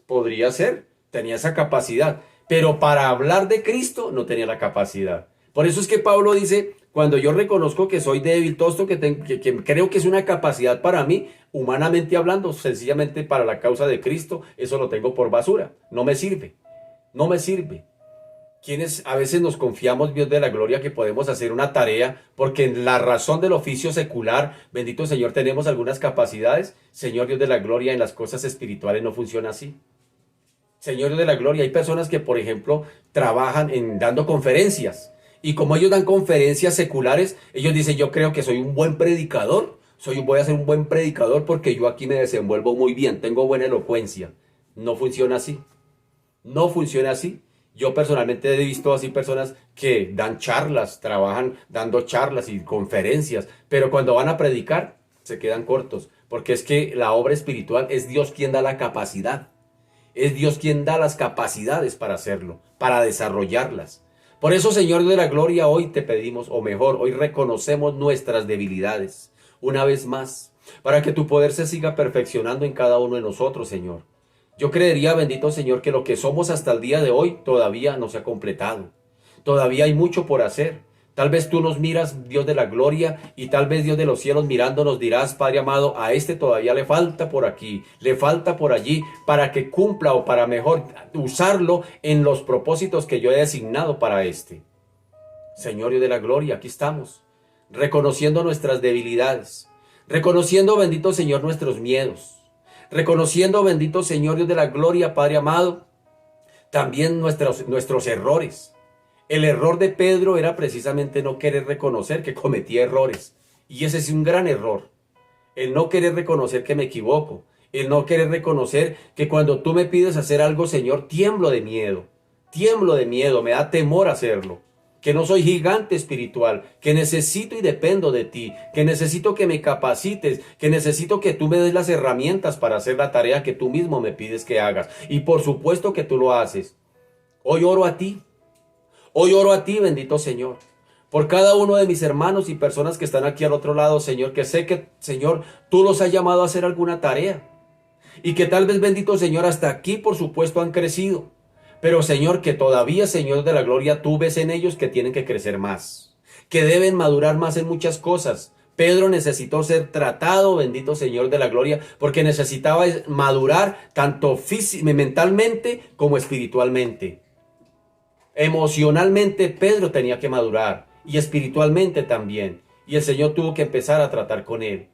Podría ser, tenía esa capacidad, pero para hablar de Cristo no tenía la capacidad. Por eso es que Pablo dice, cuando yo reconozco que soy débil, todo esto que creo que es una capacidad para mí, humanamente hablando, sencillamente para la causa de Cristo, eso lo tengo por basura, no me sirve. Quienes a veces nos confiamos, Dios de la gloria, que podemos hacer una tarea, porque en la razón del oficio secular, bendito Señor, tenemos algunas capacidades. Señor Dios de la gloria, en las cosas espirituales no funciona así. Señor Dios de la gloria, hay personas que, por ejemplo, trabajan dando conferencias. Y como ellos dan conferencias seculares, ellos dicen, yo creo que soy un buen predicador. Voy a ser un buen predicador porque yo aquí me desenvuelvo muy bien, tengo buena elocuencia. No funciona así. No funciona así. Yo personalmente he visto así personas que dan charlas, trabajan dando charlas y conferencias, pero cuando van a predicar se quedan cortos, porque es que la obra espiritual es Dios quien da la capacidad. Es Dios quien da las capacidades para hacerlo, para desarrollarlas. Por eso, Señor de la gloria, hoy te pedimos, o mejor, hoy reconocemos nuestras debilidades, una vez más, para que tu poder se siga perfeccionando en cada uno de nosotros, Señor. Yo creería, bendito Señor, que lo que somos hasta el día de hoy todavía no se ha completado. Todavía hay mucho por hacer. Tal vez tú nos miras, Dios de la gloria, y tal vez Dios de los cielos mirando nos dirás, Padre amado, a este todavía le falta por aquí, le falta por allí, para que cumpla o para mejor usarlo en los propósitos que yo he designado para este. Señor Dios de la gloria, aquí estamos, reconociendo nuestras debilidades, reconociendo, bendito Señor, nuestros miedos, reconociendo, bendito Señor Dios de la gloria, Padre amado, también nuestros errores. El error de Pedro era precisamente no querer reconocer que cometía errores. Y ese es un gran error. El no querer reconocer que me equivoco. El no querer reconocer que cuando tú me pides hacer algo, Señor, tiemblo de miedo. Tiemblo de miedo, me da temor hacerlo. Que no soy gigante espiritual, que necesito y dependo de ti, que necesito que me capacites, que necesito que tú me des las herramientas para hacer la tarea que tú mismo me pides que hagas. Y por supuesto que tú lo haces. Hoy oro a ti. Hoy oro a ti, bendito Señor, por cada uno de mis hermanos y personas que están aquí al otro lado, Señor, que sé que, Señor, tú los has llamado a hacer alguna tarea. Y que tal vez, bendito Señor, hasta aquí, por supuesto, han crecido. Pero, Señor, que todavía, Señor de la gloria, tú ves en ellos que tienen que crecer más, que deben madurar más en muchas cosas. Pedro necesitó ser tratado, bendito Señor de la gloria, porque necesitaba madurar tanto mentalmente como espiritualmente. Emocionalmente Pedro tenía que madurar y espiritualmente también. Y el Señor tuvo que empezar a tratar con él.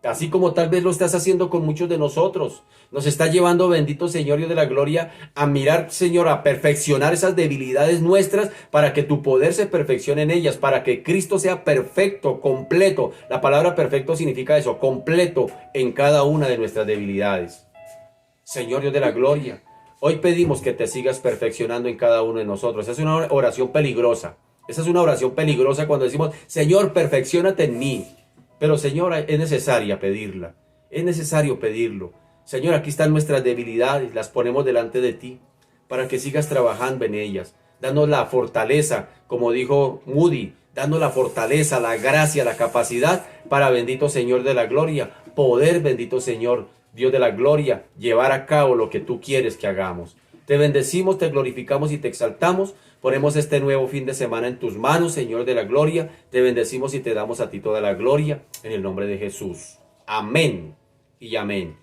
Así como tal vez lo estás haciendo con muchos de nosotros. Nos está llevando, bendito Señor Dios de la gloria, a mirar, Señor, a perfeccionar esas debilidades nuestras para que tu poder se perfeccione en ellas, para que Cristo sea perfecto, completo. La palabra perfecto significa eso, completo en cada una de nuestras debilidades. Señor Dios de la gloria, hoy pedimos que te sigas perfeccionando en cada uno de nosotros. Es una oración peligrosa. Esa es una oración peligrosa cuando decimos, Señor, perfecciónate en mí. Pero, Señor, es necesaria pedirla. Es necesario pedirlo. Señor, aquí están nuestras debilidades. Las ponemos delante de ti para que sigas trabajando en ellas. Danos la fortaleza, como dijo Moody. Danos la fortaleza, la gracia, la capacidad para, bendito Señor de la gloria, poder, bendito Señor, Dios de la gloria, llevar a cabo lo que tú quieres que hagamos. Te bendecimos, te glorificamos y te exaltamos. Ponemos este nuevo fin de semana en tus manos, Señor de la gloria. Te bendecimos y te damos a ti toda la gloria en el nombre de Jesús. Amén y amén.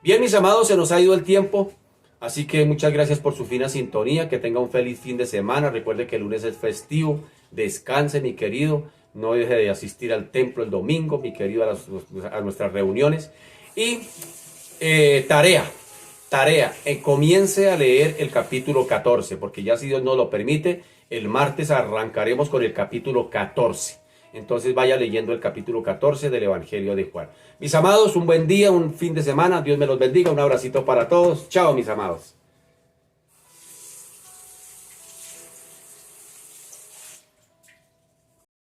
Bien, mis amados, se nos ha ido el tiempo. Así que muchas gracias por su fina sintonía. Que tenga un feliz fin de semana. Recuerde que el lunes es festivo. Descanse, mi querido. No deje de asistir al templo el domingo, mi querido, a nuestras reuniones. Y tarea, comience a leer el capítulo 14, porque ya si Dios nos lo permite, el martes arrancaremos con el capítulo 14. Entonces vaya leyendo el capítulo 14 del Evangelio de Juan. Mis amados, un buen día, un fin de semana, Dios me los bendiga, un abracito para todos, chao mis amados.